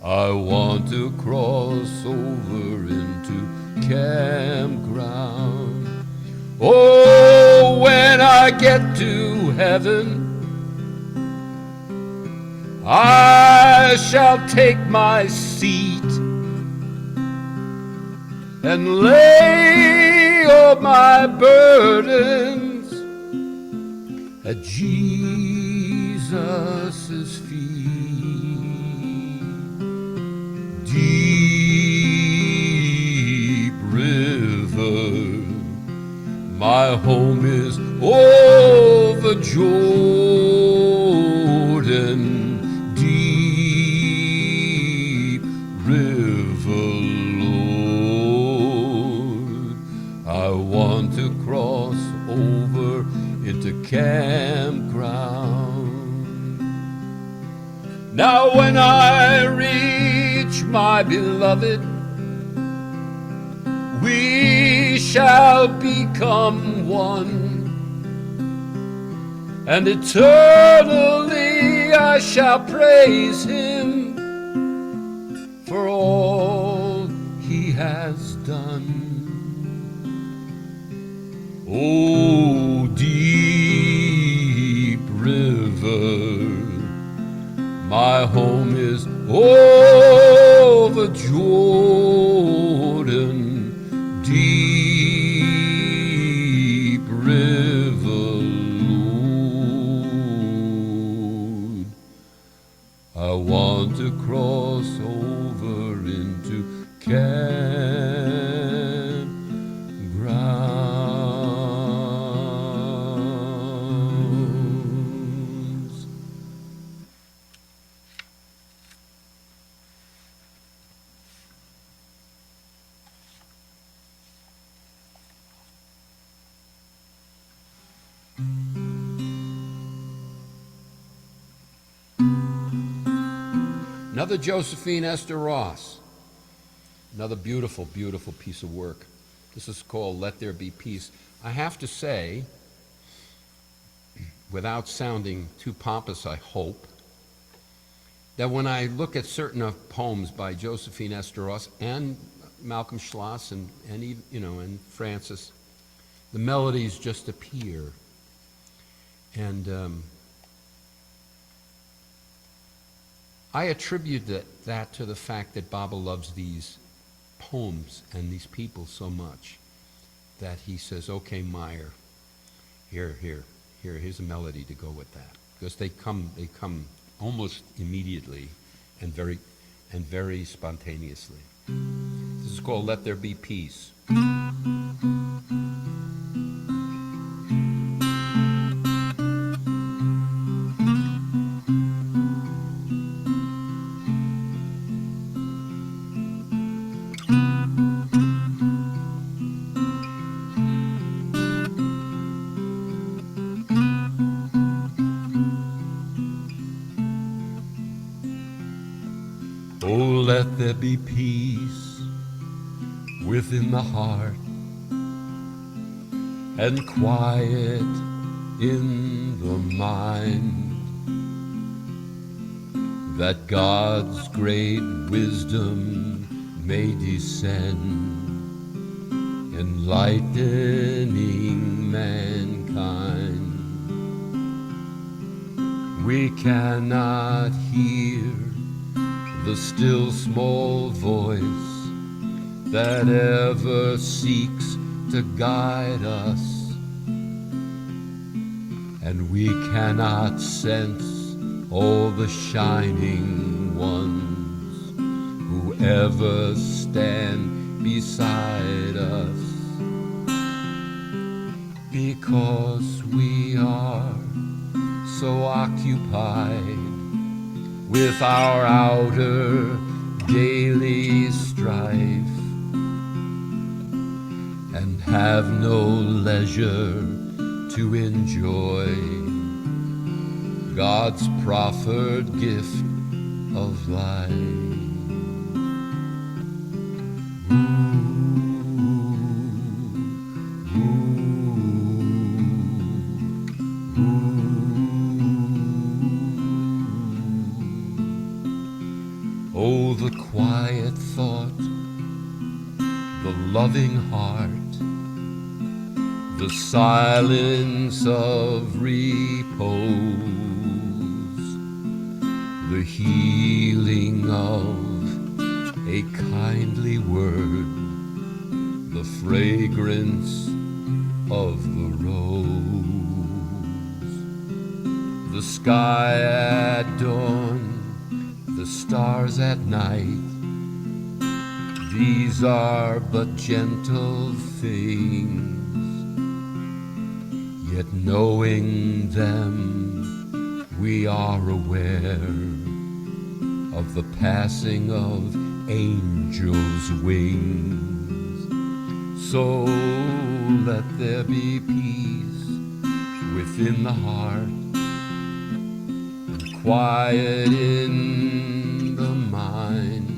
S1: I want to cross over into campground. Oh, get to heaven, I shall take my seat and lay all my burdens at Jesus' feet. Deep river, my home is over Jordan. Deep river, Lord, I want to cross over into campground. Now when I reach my beloved, we shall become one, and eternally I shall praise him for all he has done. Oh, deep river, my home is over Jordan. Deep river, Lord, I want to cross over into campgrounds. Another Josephine Esther Ross. Another beautiful, beautiful piece of work. This is called Let There Be Peace. I have to say, without sounding too pompous, I hope, that when I look at certain poems by Josephine Esther Ross and Malcolm Schloss and Francis, the melodies just appear. And I attribute that to the fact that Baba loves these poems and these people so much that he says, okay, Meyer, here's a melody to go with that. Because they come almost immediately and very spontaneously. This is called Let There Be Peace. Oh, let there be peace within the heart and quiet in the mind, that God's great wisdom may descend, enlightening mankind. We cannot hear the still small voice that ever seeks to guide us, and we cannot sense all the shining ones who ever stand beside us, because we are so occupied with our outer daily strife, and have no leisure to enjoy God's proffered gift of life. Oh, the quiet thought, the loving heart, the silence of repose, the healing of a kindly word, the fragrance of the rose, the sky at dawn, the stars at night. These are but gentle things, yet knowing them we are aware of the passing of angels' wings. So let there be peace within the heart and quiet in the mind,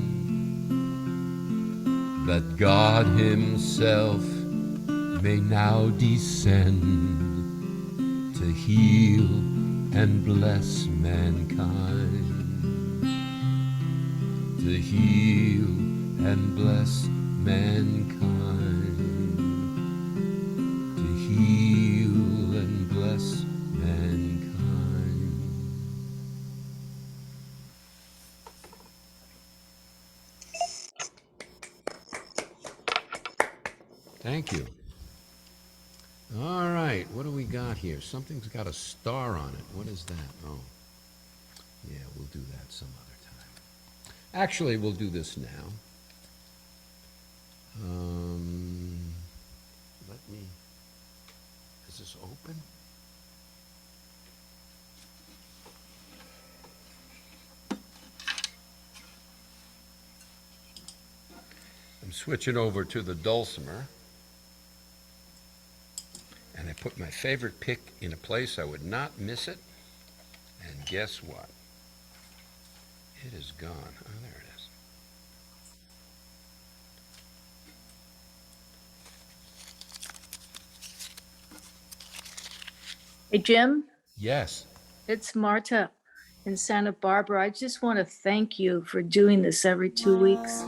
S1: that God himself may now descend to heal and bless mankind, to heal and bless mankind, to heal and bless mankind. Thank you. All right, what do we got here? Something's got a star on it. What is that? Oh, yeah, we'll do that some other time. Actually, we'll do this now. Is this open? I'm switching over to the dulcimer. And I put my favorite pick in a place I would not miss it. And guess what? It is gone. Oh, there it is.
S7: Hey, Jim,
S1: Yes.
S7: it's Marta in Santa Barbara. I just want to thank you for doing this every 2 weeks.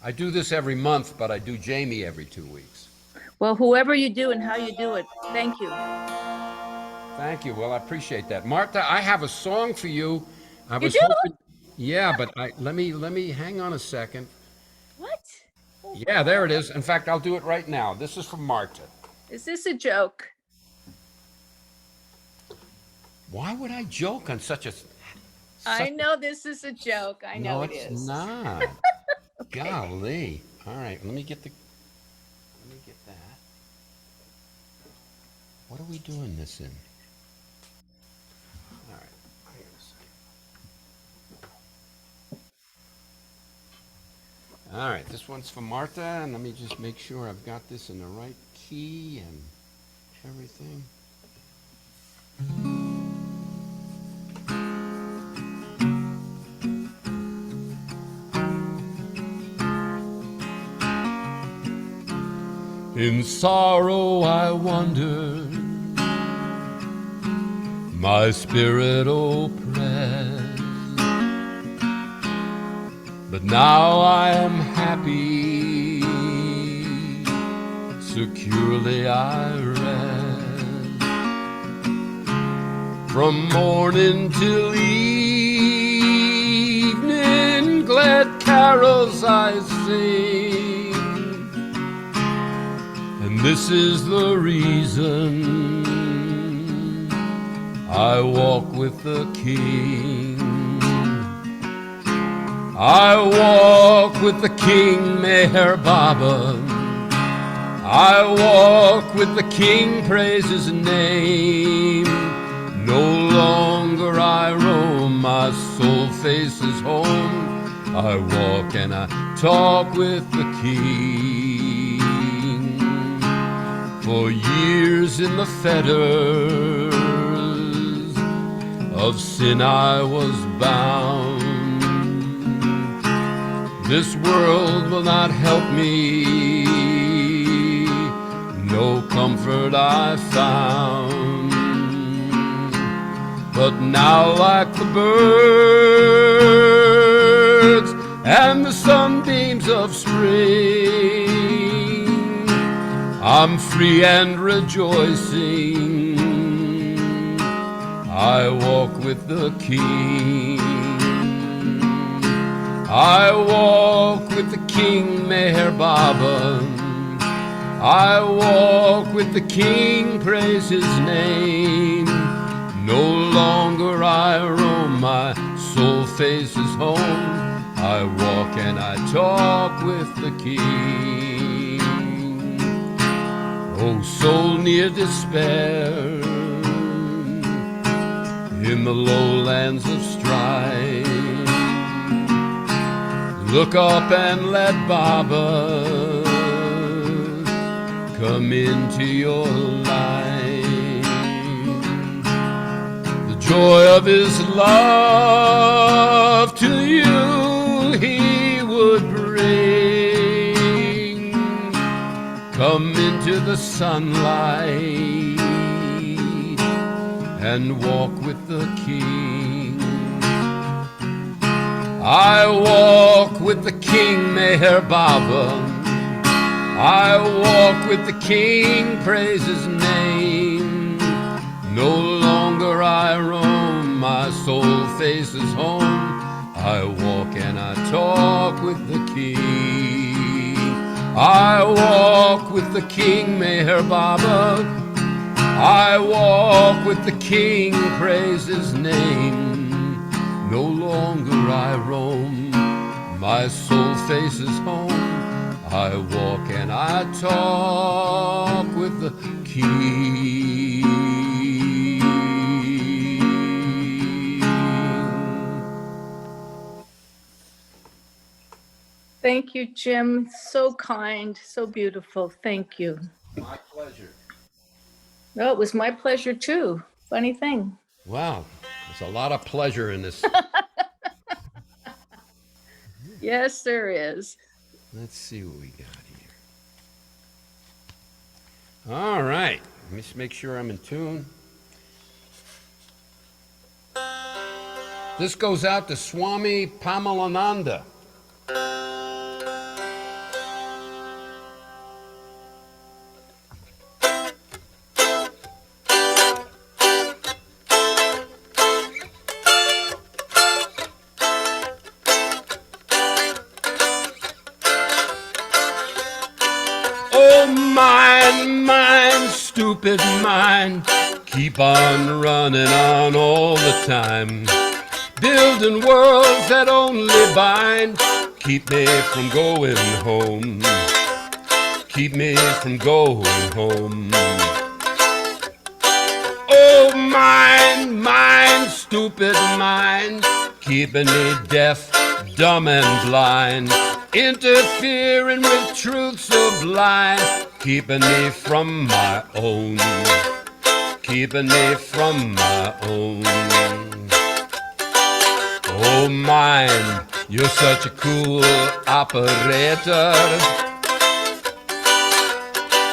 S1: I do this every month, but I do Jamie every 2 weeks.
S7: Well, whoever you do and how you do it, thank you.
S1: Thank you. Well, I appreciate that. Martha, I have a song for you. I
S7: You
S1: was
S7: do?
S1: hoping. Yeah, but let me hang on a second.
S7: What?
S1: Yeah, there it is. In fact, I'll do it right now. This is from Martha.
S7: Is this a joke?
S1: Why would I joke on such a?
S7: I know this is a joke. I know
S1: No,
S7: it
S1: it's
S7: is.
S1: not. Golly. All right, let me get that. What are we doing this in? All right, hang on a second. All right, this one's for Martha, and let me just make sure I've got this in the right key and everything. In sorrow I wandered, my spirit oppressed, but now I am happy, securely I rest. From morning till evening, glad carols I sing. And this is the reason I walk with the King. I walk with the King, Meher Baba. I walk with the King, praise his name. No longer I roam, my soul faces home. I walk and I talk with the King. For years in the fetters of sin I was bound. This world will not help me, no comfort I found. But now like the birds and the sunbeams of spring, I'm free and rejoicing. I walk with the King. I walk with the King, Meher Baba. I walk with the King, praise his name. No longer I roam, my soul faces home. I walk and I talk with the King. Oh, soul near despair, in the lowlands of strife, look up and let Baba come into your life. The joy of his love to you he would bring. Come into the sunlight and walk with the King. I walk with the King, Meher Baba. I walk with the King, praise his name. No longer I roam, my soul faces home. I walk and I talk with the King. I walk with the King, Meher Baba. I walk with the King, praise his name. No longer I roam, my soul faces home. I walk and I talk with the King.
S7: Thank you, Jim. So kind, so beautiful. Thank you.
S1: My pleasure.
S7: No, it was my pleasure too. Funny thing.
S1: Wow, there's a lot of pleasure in this.
S7: Yes, there is.
S1: Let's see what we got here. All right, let me just make sure I'm in tune. This goes out to Swami Pamalananda. Mind, stupid mind, keep on running on all the time, building worlds that only bind, keep me from going home, keep me from going home. Oh, mind, stupid mind, keeping me deaf, dumb and blind, interfering with truth so blind, keeping me from my own, keeping me from my own. Oh, mind, you're such a cool operator,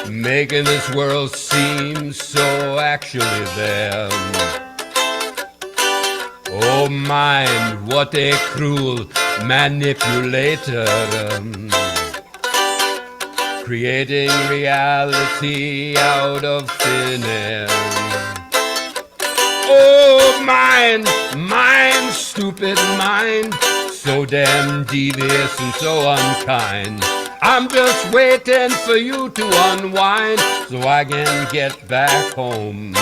S1: making this world seem so actually there. Oh, mind, what a cruel manipulator, creating reality out of thin air. Oh, mind, stupid mind, so damn devious and so unkind. I'm just waiting for you to unwind so I can get back home.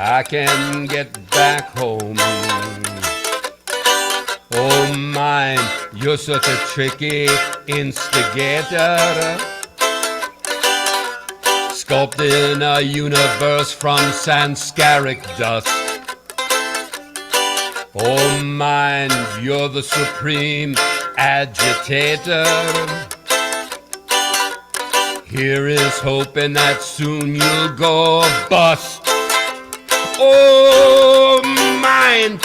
S1: I can get back home. Oh, mind, you're such a tricky instigator, sculpting a universe from Sanskaric dust. Oh, mind, you're the supreme agitator. Here is hoping that soon you'll go bust. Oh, mind,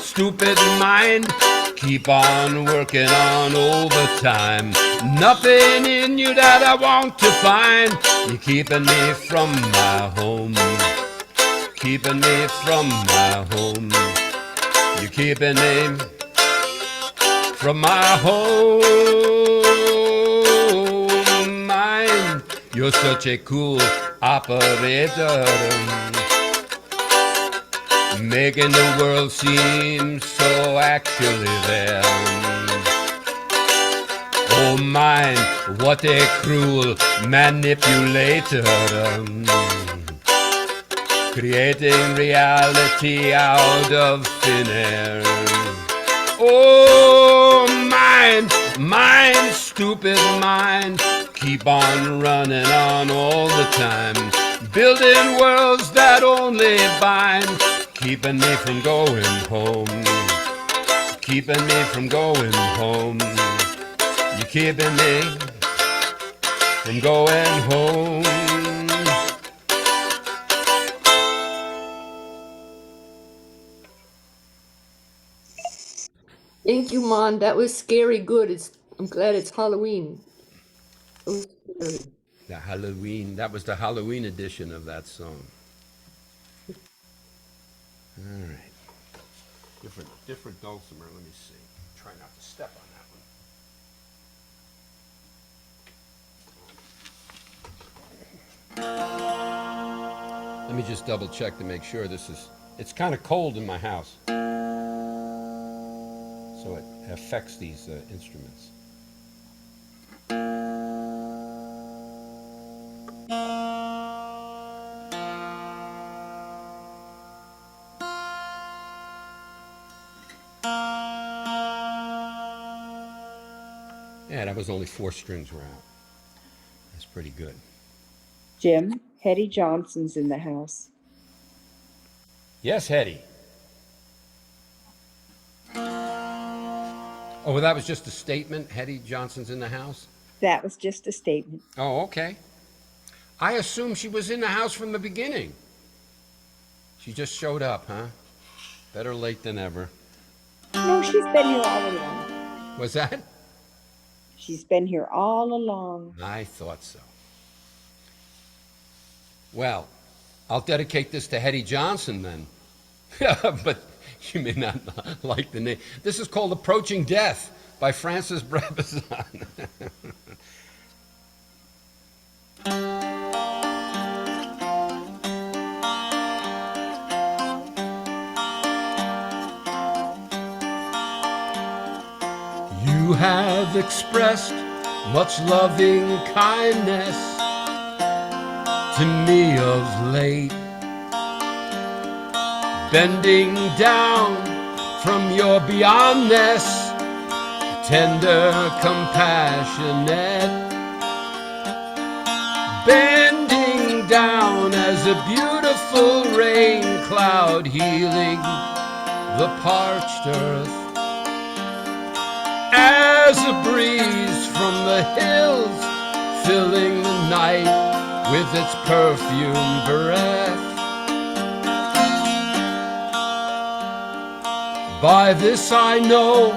S1: stupid mind, keep on working on overtime. Nothing in you that I want to find. You're keeping me from my home, keeping me from my home. You're keeping me from my home. You're such a cool operator, making the world seem so actually there. Oh mine, what a cruel manipulator, creating reality out of thin air. Oh mine, stupid mind, keep on running on all the time, building worlds that only bind, keeping me from going home, keeping me from going home. You're keeping me from going home.
S2: Thank you, Mon. That was scary good. I'm glad it's Halloween. It was scary.
S1: That was the Halloween edition of that song. All right. Different dulcimer. Let me see. Try not to step on that one. Let me just double check to make sure it's kind of cold in my house. So it affects these instruments. Yeah, that was only 4 strings were out. That's pretty good.
S3: Jim, Hetty Johnson's in the house.
S1: Yes, Hetty. Oh, well, that was just a statement. Hetty Johnson's in the house?
S3: That was just a statement.
S1: Oh, okay. I assumed she was in the house from the beginning. She just showed up, huh? Better late than ever.
S3: No, she's been here all along.
S1: Was that?
S3: She's been here all along.
S1: I thought so. Well, I'll dedicate this to Hetty Johnson then. But you may not like the name. This is called Approaching Death by Francis Brabazon. You have expressed much loving kindness to me of late, bending down from your beyondness, tender, compassionate, bending down as a beautiful rain cloud healing the parched earth, as a breeze from the hills filling the night with its perfume breath. By this I know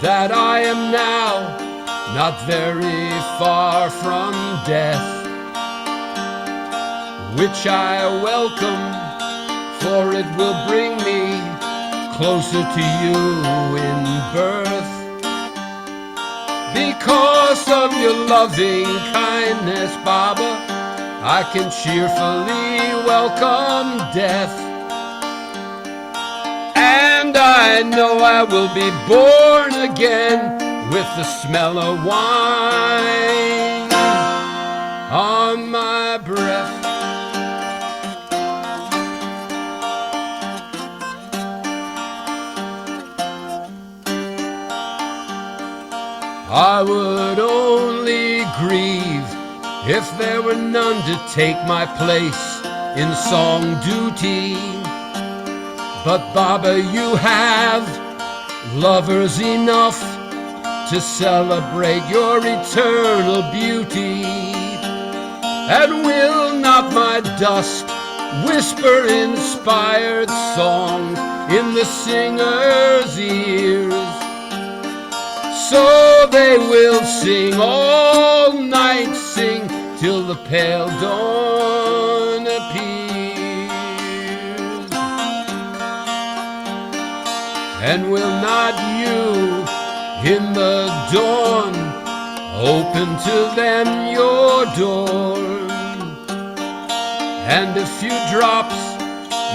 S1: that I am now not very far from death, which I welcome, for it will bring me closer to you in birth. Because of your loving kindness, Baba, I can cheerfully welcome death. And I know I will be born again with the smell of wine on my breath. I would only grieve if there were none to take my place in song duty. But Baba, you have lovers enough to celebrate your eternal beauty. And will not my dust whisper inspired songs in the singer's ears? So they will sing all night, sing till the pale dawn appears. And will not you in the dawn Open to them your door, and a few drops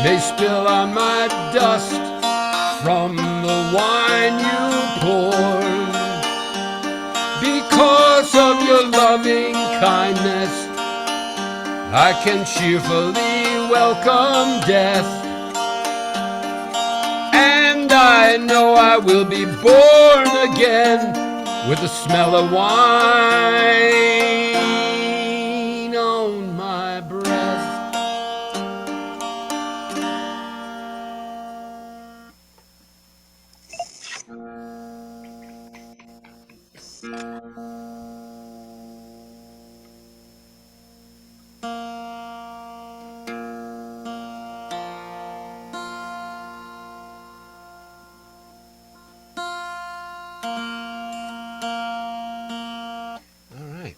S1: may spill on my dust from the wine you pour. Because of your loving kindness, I can cheerfully welcome death. And I know I will be born again with the smell of wine on my breath. All right.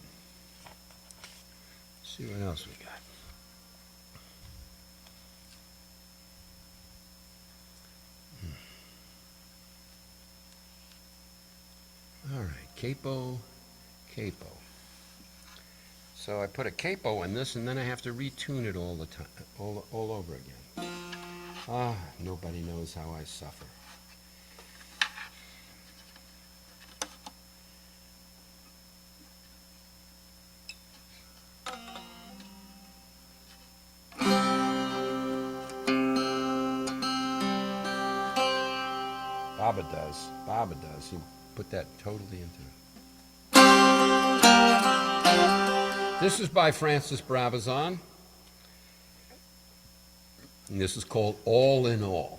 S1: See what else we got. All right, capo. So I put a capo in this, and then I have to retune it all the time, all over again. Nobody knows how I suffer. Baba does. He put that totally into it. This is by Francis Brabazon, and this is called All in All.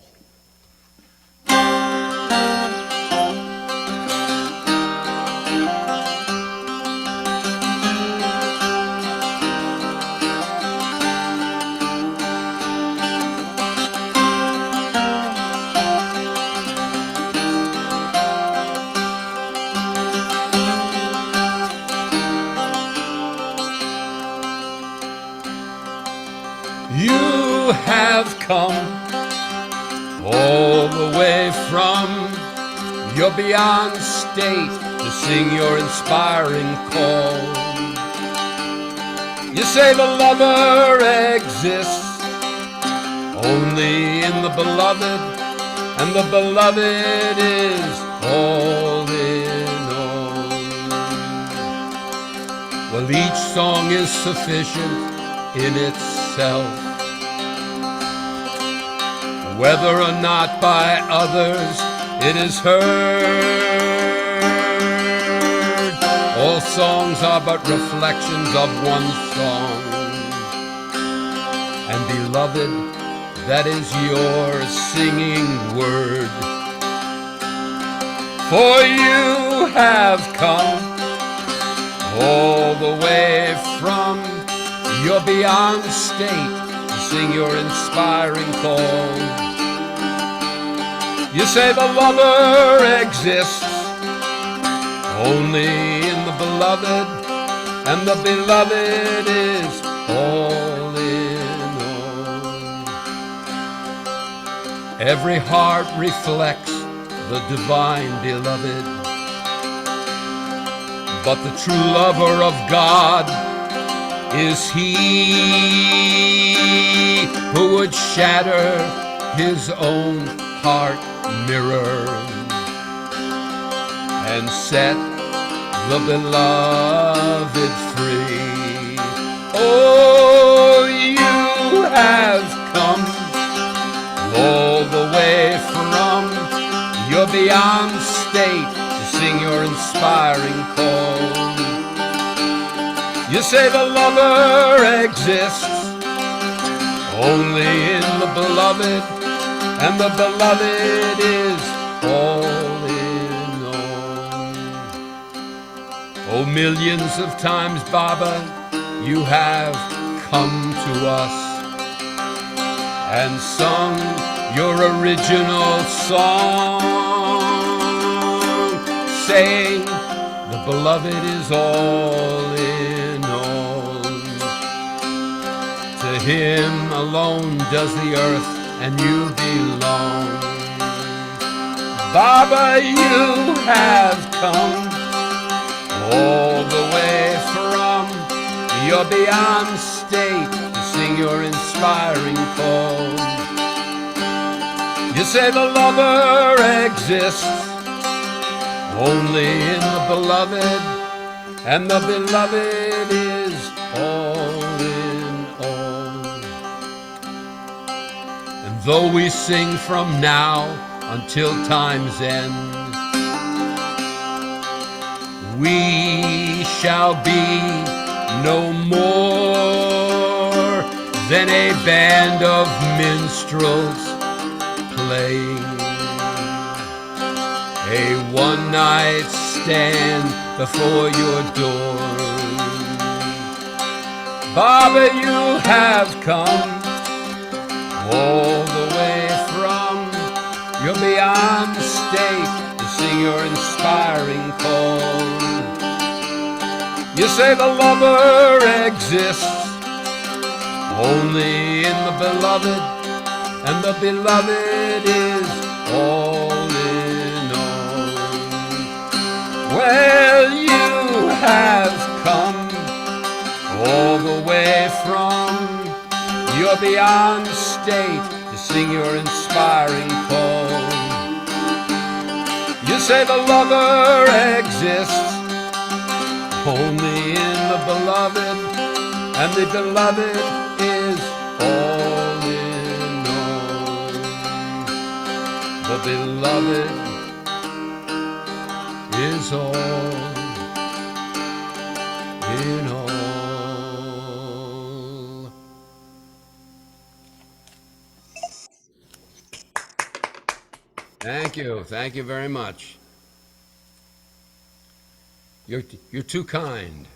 S1: You have come all the way from your beyond state to sing your inspiring call. You say the lover exists only in the beloved, and the beloved is all in all. Well, each song is sufficient in itself, whether or not by others it is heard. All songs are but reflections of one song, and beloved, that is your singing word. For you have come all the way from your beyond state to sing your inspiring call. You say the lover exists only in the beloved, and the beloved is all in all. Every heart reflects the divine beloved, but the true lover of God is he who would shatter his own heart mirror and set the beloved free. Oh, you have come all the way from your beyond state to sing your inspiring call. You say the lover exists only in the beloved, and the beloved is all in all. Oh, millions of times, Baba, you have come to us and sung your original song, saying the beloved is all in all. To him alone does the earth and you belong. Baba, you have come all the way from your beyond state to sing your inspiring call. You say the lover exists only in the beloved, and the beloved is all in all. And though we sing from now until time's end, we shall be no more than a band of minstrels playing a one-night stand before your door. Baba, you have come all the way from your beyond state to sing your inspiring call. You say the lover exists only in the beloved, and the beloved is all in all. Well, you have come all the way from your beyond state to sing your inspiring call. You say the lover exists only in the beloved, and the beloved is all in all. The beloved is all in all. Thank you very much. You're too kind.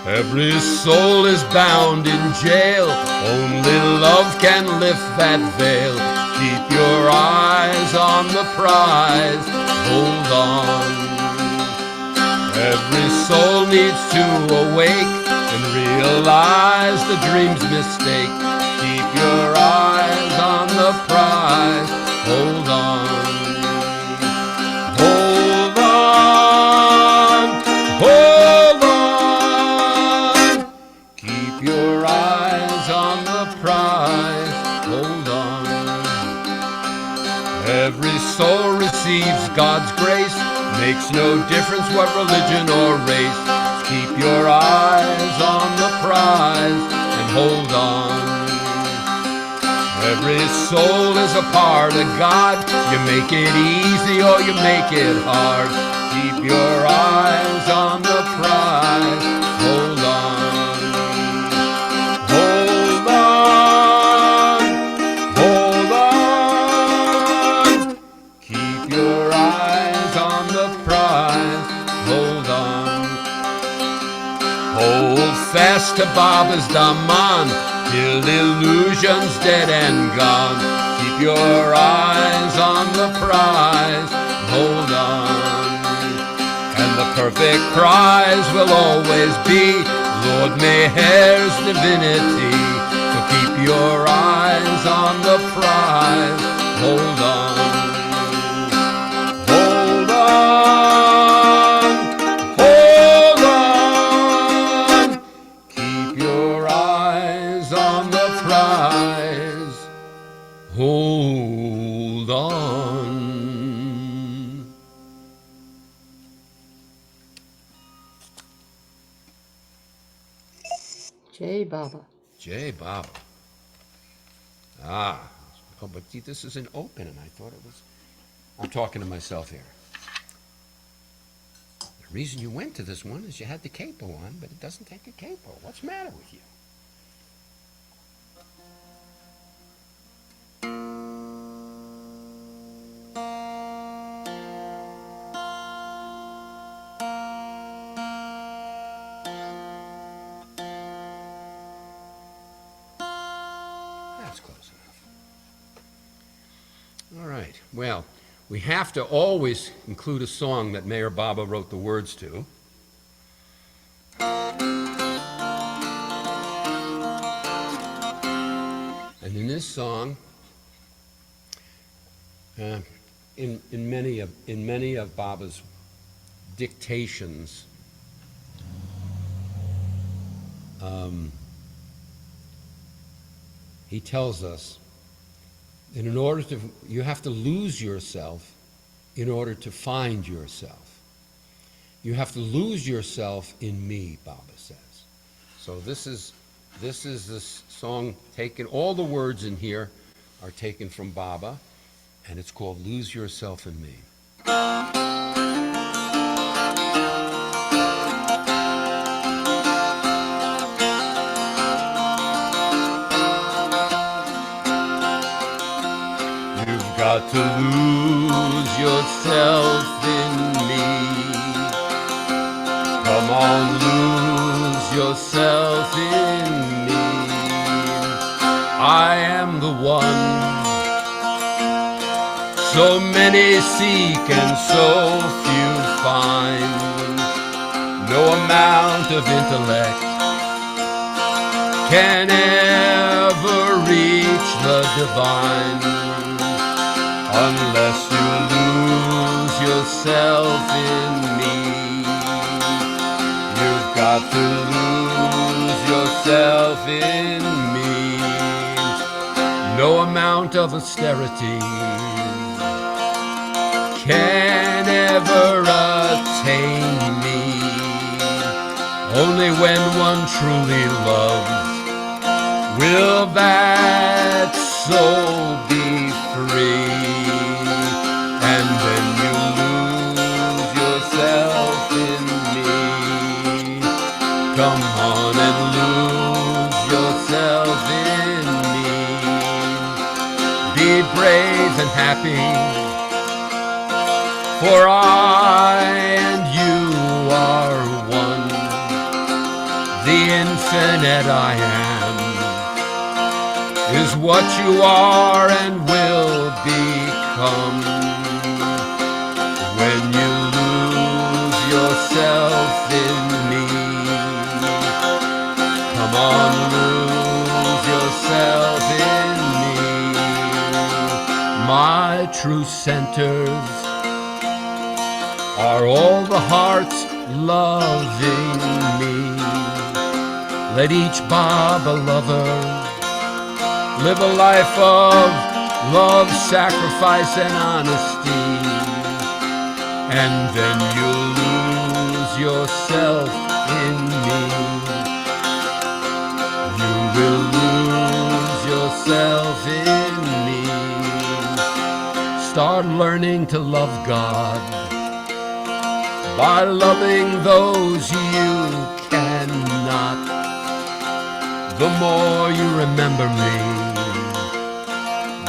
S1: Every soul is bound in jail. Only love can lift that veil. Keep your eyes on the prize. Hold on. Every soul needs to awake and realize the dream's mistake. Keep your eyes on the prize. Hold on. Hold on. Hold on. Keep your eyes on the prize. Hold on. Every soul receives God's grace. Makes no difference what religion or race. Keep your eyes on the prize and hold on. Every soul is a part of God. You make it easy or you make it hard. Keep your eyes on the prize. Hold on. Hold on. Hold on. Keep your eyes on the prize. Hold on. Hold fast to Baba's Daman till illusion's dead and gone. Keep your eyes on the prize. Hold on. And the perfect prize will always be Lord Mayer's divinity. So keep your eyes on the prize. Hold on. Hold on. Hold on. Keep your eyes on the prize. Hold on.
S2: Jai Baba.
S1: Jai Baba. Ah. Oh, but see, this isn't open, and I thought it was. I'm talking to myself here. The reason you went to this one is you had the capo on, but it doesn't take a capo. What's the matter with you? That's close enough. All right. Well, we have to always include a song that Mayor Baba wrote the words to. And in this song, in many of Baba's dictations, he tells us that you have to lose yourself in order to find yourself. You have to lose yourself in me, Baba says. So this is this song taken, all the words in here are taken from Baba, and it's called Lose Yourself in Me. You've got to lose yourself in me. Come on, lose yourself in me. I am the one so many seek and so few find. No amount of intellect can ever reach the divine unless you lose yourself in me. You've got to lose yourself in me. No amount of austerity can ever attain me. Only when one truly loves will that soul be free. And then you lose yourself in me. Come on and lose yourself in me. Be brave and happy, for I and you are one. The infinite I am is what you are and will become. When you lose yourself in me, come on, lose yourself in me. My true centers are all the hearts loving me. Let each Baba lover live a life of love, sacrifice, and honesty. And then you'll lose yourself in me. You will lose yourself in me. Start learning to love God by loving those you cannot. The more you remember me,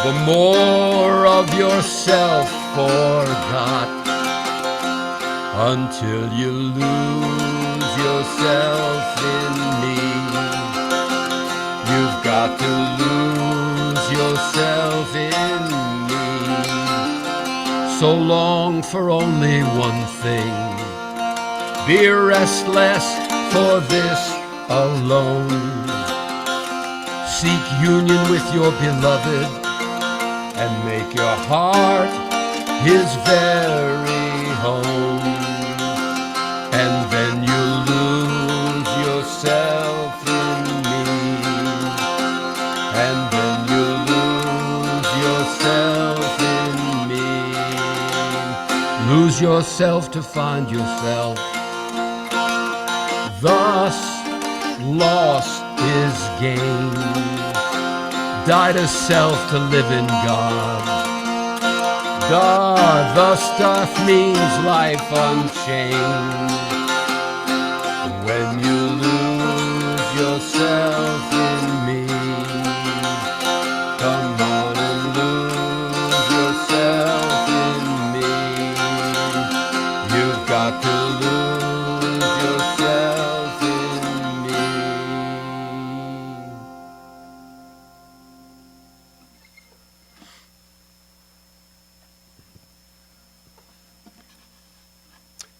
S1: the more of yourself forgot, until you lose yourself in me. You've got to lose yourself in me. So long for only one thing. Be restless for this alone. Seek union with your beloved and make your heart his very home. And then you lose yourself in me. And then you lose yourself in me. Lose yourself to find yourself. Thus lost is gain. Die to self to live in God. The stuff means life unchanged. When you lose yourself in me, come on and lose yourself in me. You've got to lose yourself in me.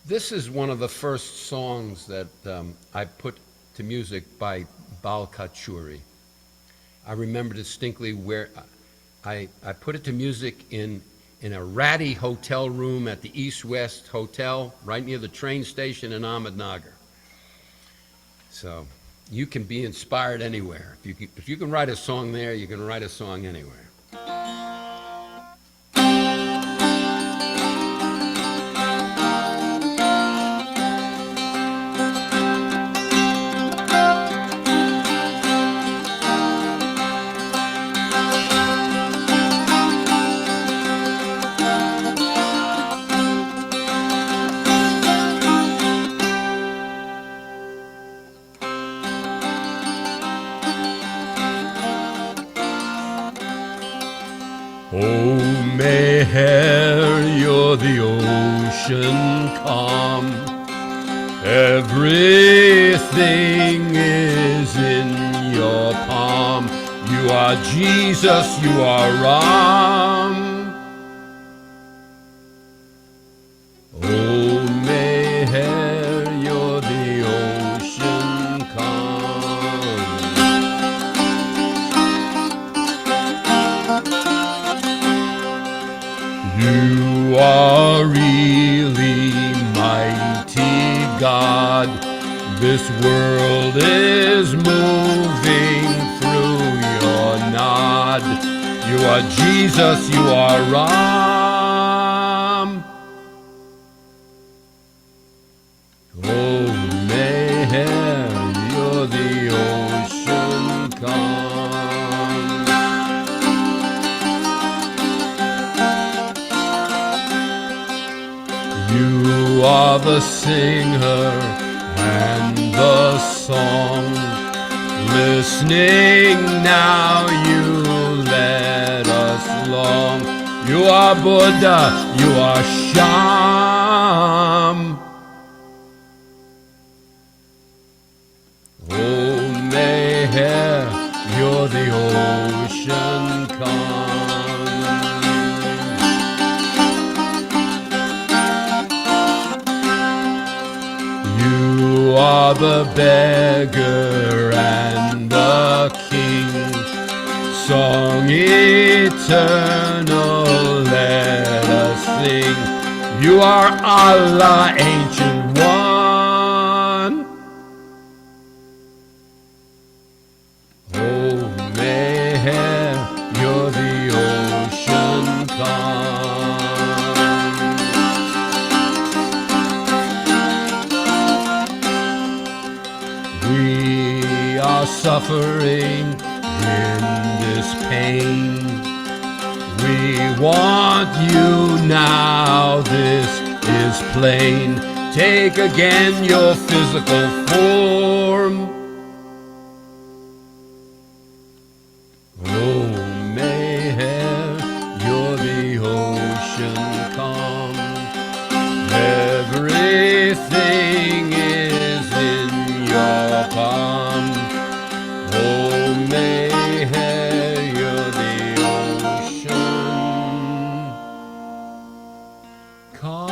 S1: This is one of the first songs that I put to music by Balkachuri. I remember distinctly where I put it to music in a ratty hotel room at the East West Hotel, right near the train station in Ahmednagar. So you can be inspired anywhere. If you can write a song there, you can write a song anywhere. Oh, Meher, you're the ocean calm. Everything is in your palm. You are Jesus, you are Ram. Oh, Meher, you're the ocean calm. You are really mighty God. This world is moving through your nod. You are Jesus, you are Ram. Oh, Meher, you're the ocean calm. You are the singer and the song. Listening now, you let us long. You are Buddha, you are Sham. Oh, Meher, you're the ocean calm. You are the beggar and the king. Song eternal, let us sing. You are Allah, ancient one. Oh, Meher, you're the ocean calm. We are suffering in this pain. We want you now, this is plain. Take again your physical form. Oh, Meher, you're the ocean calm. Everything is in your palm. Oh, Meher, you're the ocean calm.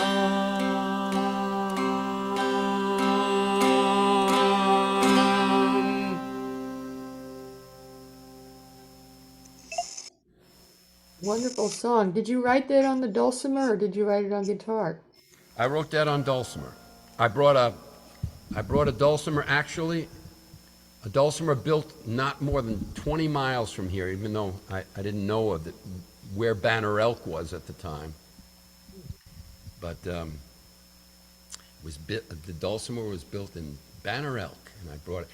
S2: Wonderful song. Did you write that on the dulcimer or did you write it on guitar?
S1: I wrote that on dulcimer. I brought a dulcimer, actually, a dulcimer built not more than 20 miles from here, even though I didn't know of it, where Banner Elk was at the time. But the dulcimer was built in Banner Elk, and I brought it.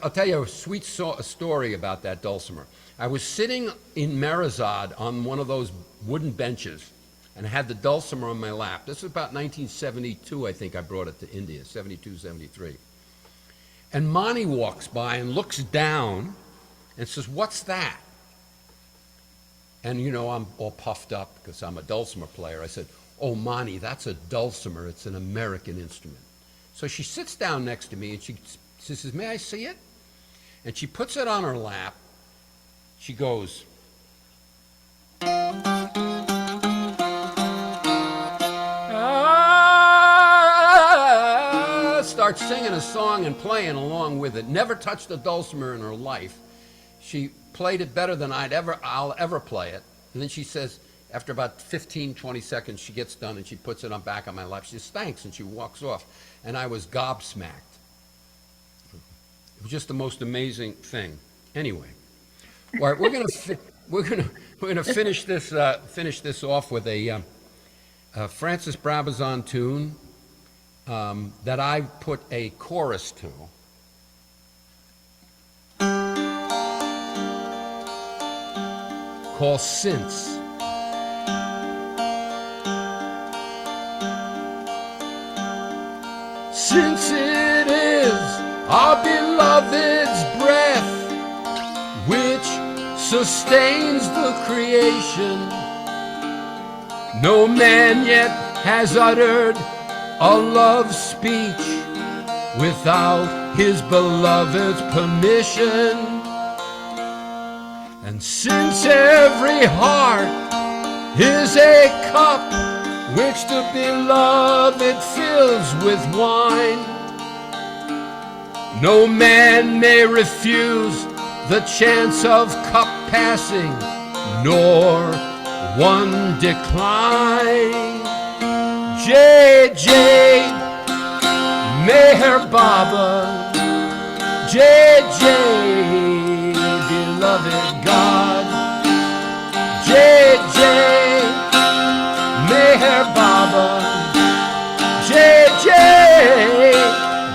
S1: I'll tell you a sweet story about that dulcimer. I was sitting in Merazad on one of those wooden benches and I had the dulcimer on my lap. This was about 1972, I think I brought it to India, 72, 73. And Monty walks by and looks down and says, "What's that?" And, you know, I'm all puffed up because I'm a dulcimer player. I said, "Oh, Monty, that's a dulcimer. It's an American instrument." So she sits down next to me and she says, "May I see it?" And she puts it on her lap. She goes, starts singing a song and playing along with it. Never touched a dulcimer in her life. She played it better than I'll ever play it. And then she says, after about 15, 20 seconds, she gets done and she puts it on back on my lap. She says, "Thanks," and she walks off. And I was gobsmacked. It was just the most amazing thing. Anyway, all right, we're gonna finish this off with a Francis Brabazon tune that I put a chorus to. Called "Since." Since it is our beloved's breath which sustains the creation, no man yet has uttered a love speech without his beloved's permission. And since every heart is a cup which the beloved fills with wine, no man may refuse the chance of cup passing, nor one decline. J.J. Meher Baba, J.J. beloved God, J.J. Meher Baba, J.J.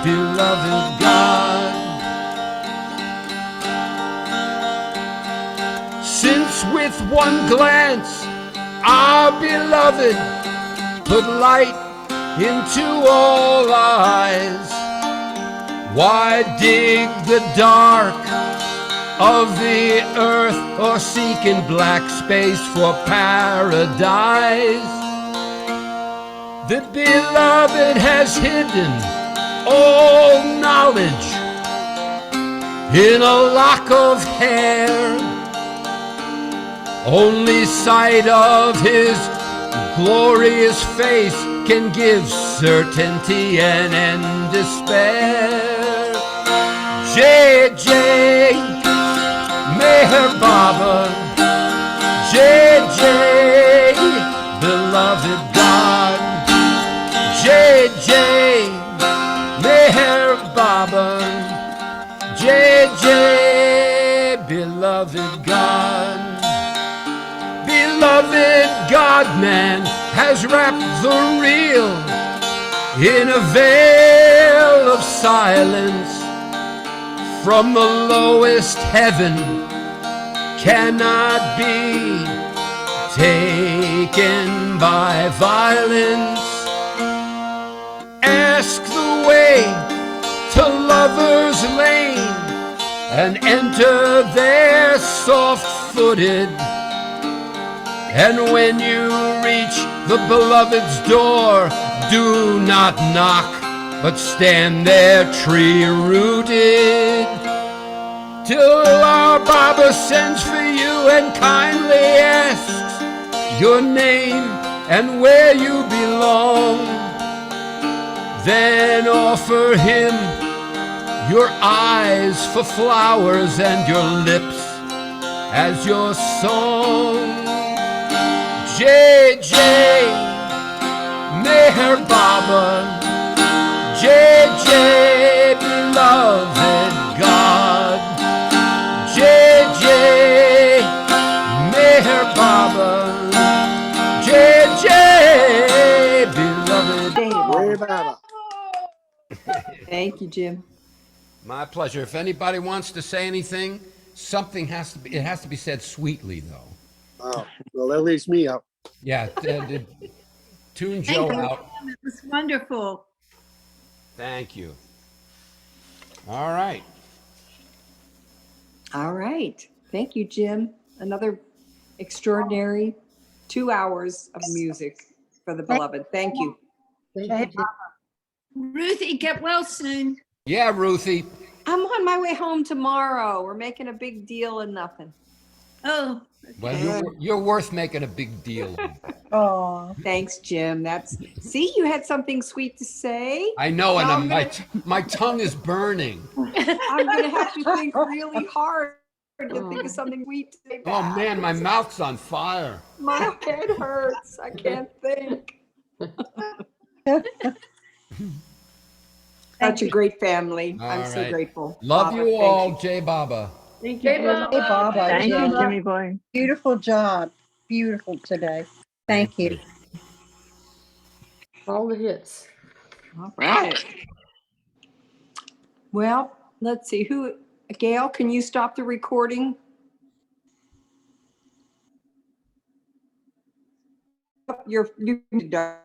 S1: beloved God. Since with one glance our beloved put light into all eyes, why dig the dark of the earth or seek in black space for paradise? The beloved has hidden all knowledge in a lock of hair. Only sight of his glorious face can give certainty and end despair. J.J. Meher Baba, J.J. beloved God, J.J. Meher Baba, J.J. beloved God. Beloved God-man has wrapped the real in a veil of silence. From the lowest heaven cannot be taken by violence. Ask the way to Lover's Lane and enter there soft-footed. And when you reach the beloved's door, do not knock, but stand there tree-rooted, till our Baba sends for you and kindly asks your name and where you belong. Then offer him your eyes for flowers and your lips as your song. J.J. Meher Baba, J.J. beloved God, J.J. Meher Baba, J.J. beloved
S4: Meher Baba.
S3: Thank you, Jim.
S1: My pleasure. If anybody wants to say anything, it has to be said sweetly, though.
S4: Oh, well, that leaves me up.
S1: Yeah, tune
S8: Thank
S1: Joe
S8: you.
S1: out.
S8: It was wonderful.
S1: Thank you. All right.
S3: All right. Thank you, Jim. Another extraordinary 2 hours of music for the beloved. Thank you.
S2: Thank you, Jim.
S8: Ruthie, get well soon.
S1: Yeah, Ruthie.
S3: I'm on my way home tomorrow. We're making a big deal of nothing.
S8: Oh,
S1: Well, you're worth making a big deal of.
S3: Oh, thanks, Jim. See, you had something sweet to say.
S1: I know,
S3: Now
S1: and my tongue is burning.
S3: I'm going to have to think really hard to think of something sweet to say
S1: Oh
S3: back.
S1: man, my mouth's on fire.
S3: My head hurts. I can't think. Such a great family.
S1: All
S3: I'm so
S1: right.
S3: grateful.
S1: Love
S3: Baba,
S1: you
S3: thank
S1: all, Jay Baba.
S2: Thank you,
S7: Hey,
S2: Jim.
S7: Baba.
S9: Hey, Baba.
S7: Thank you,
S9: Jim,
S7: Jimmy boy.
S9: beautiful job. Beautiful today. Thank you.
S2: All the hits.
S3: All right. Well, let's see. Gail, can you stop the recording? You're done.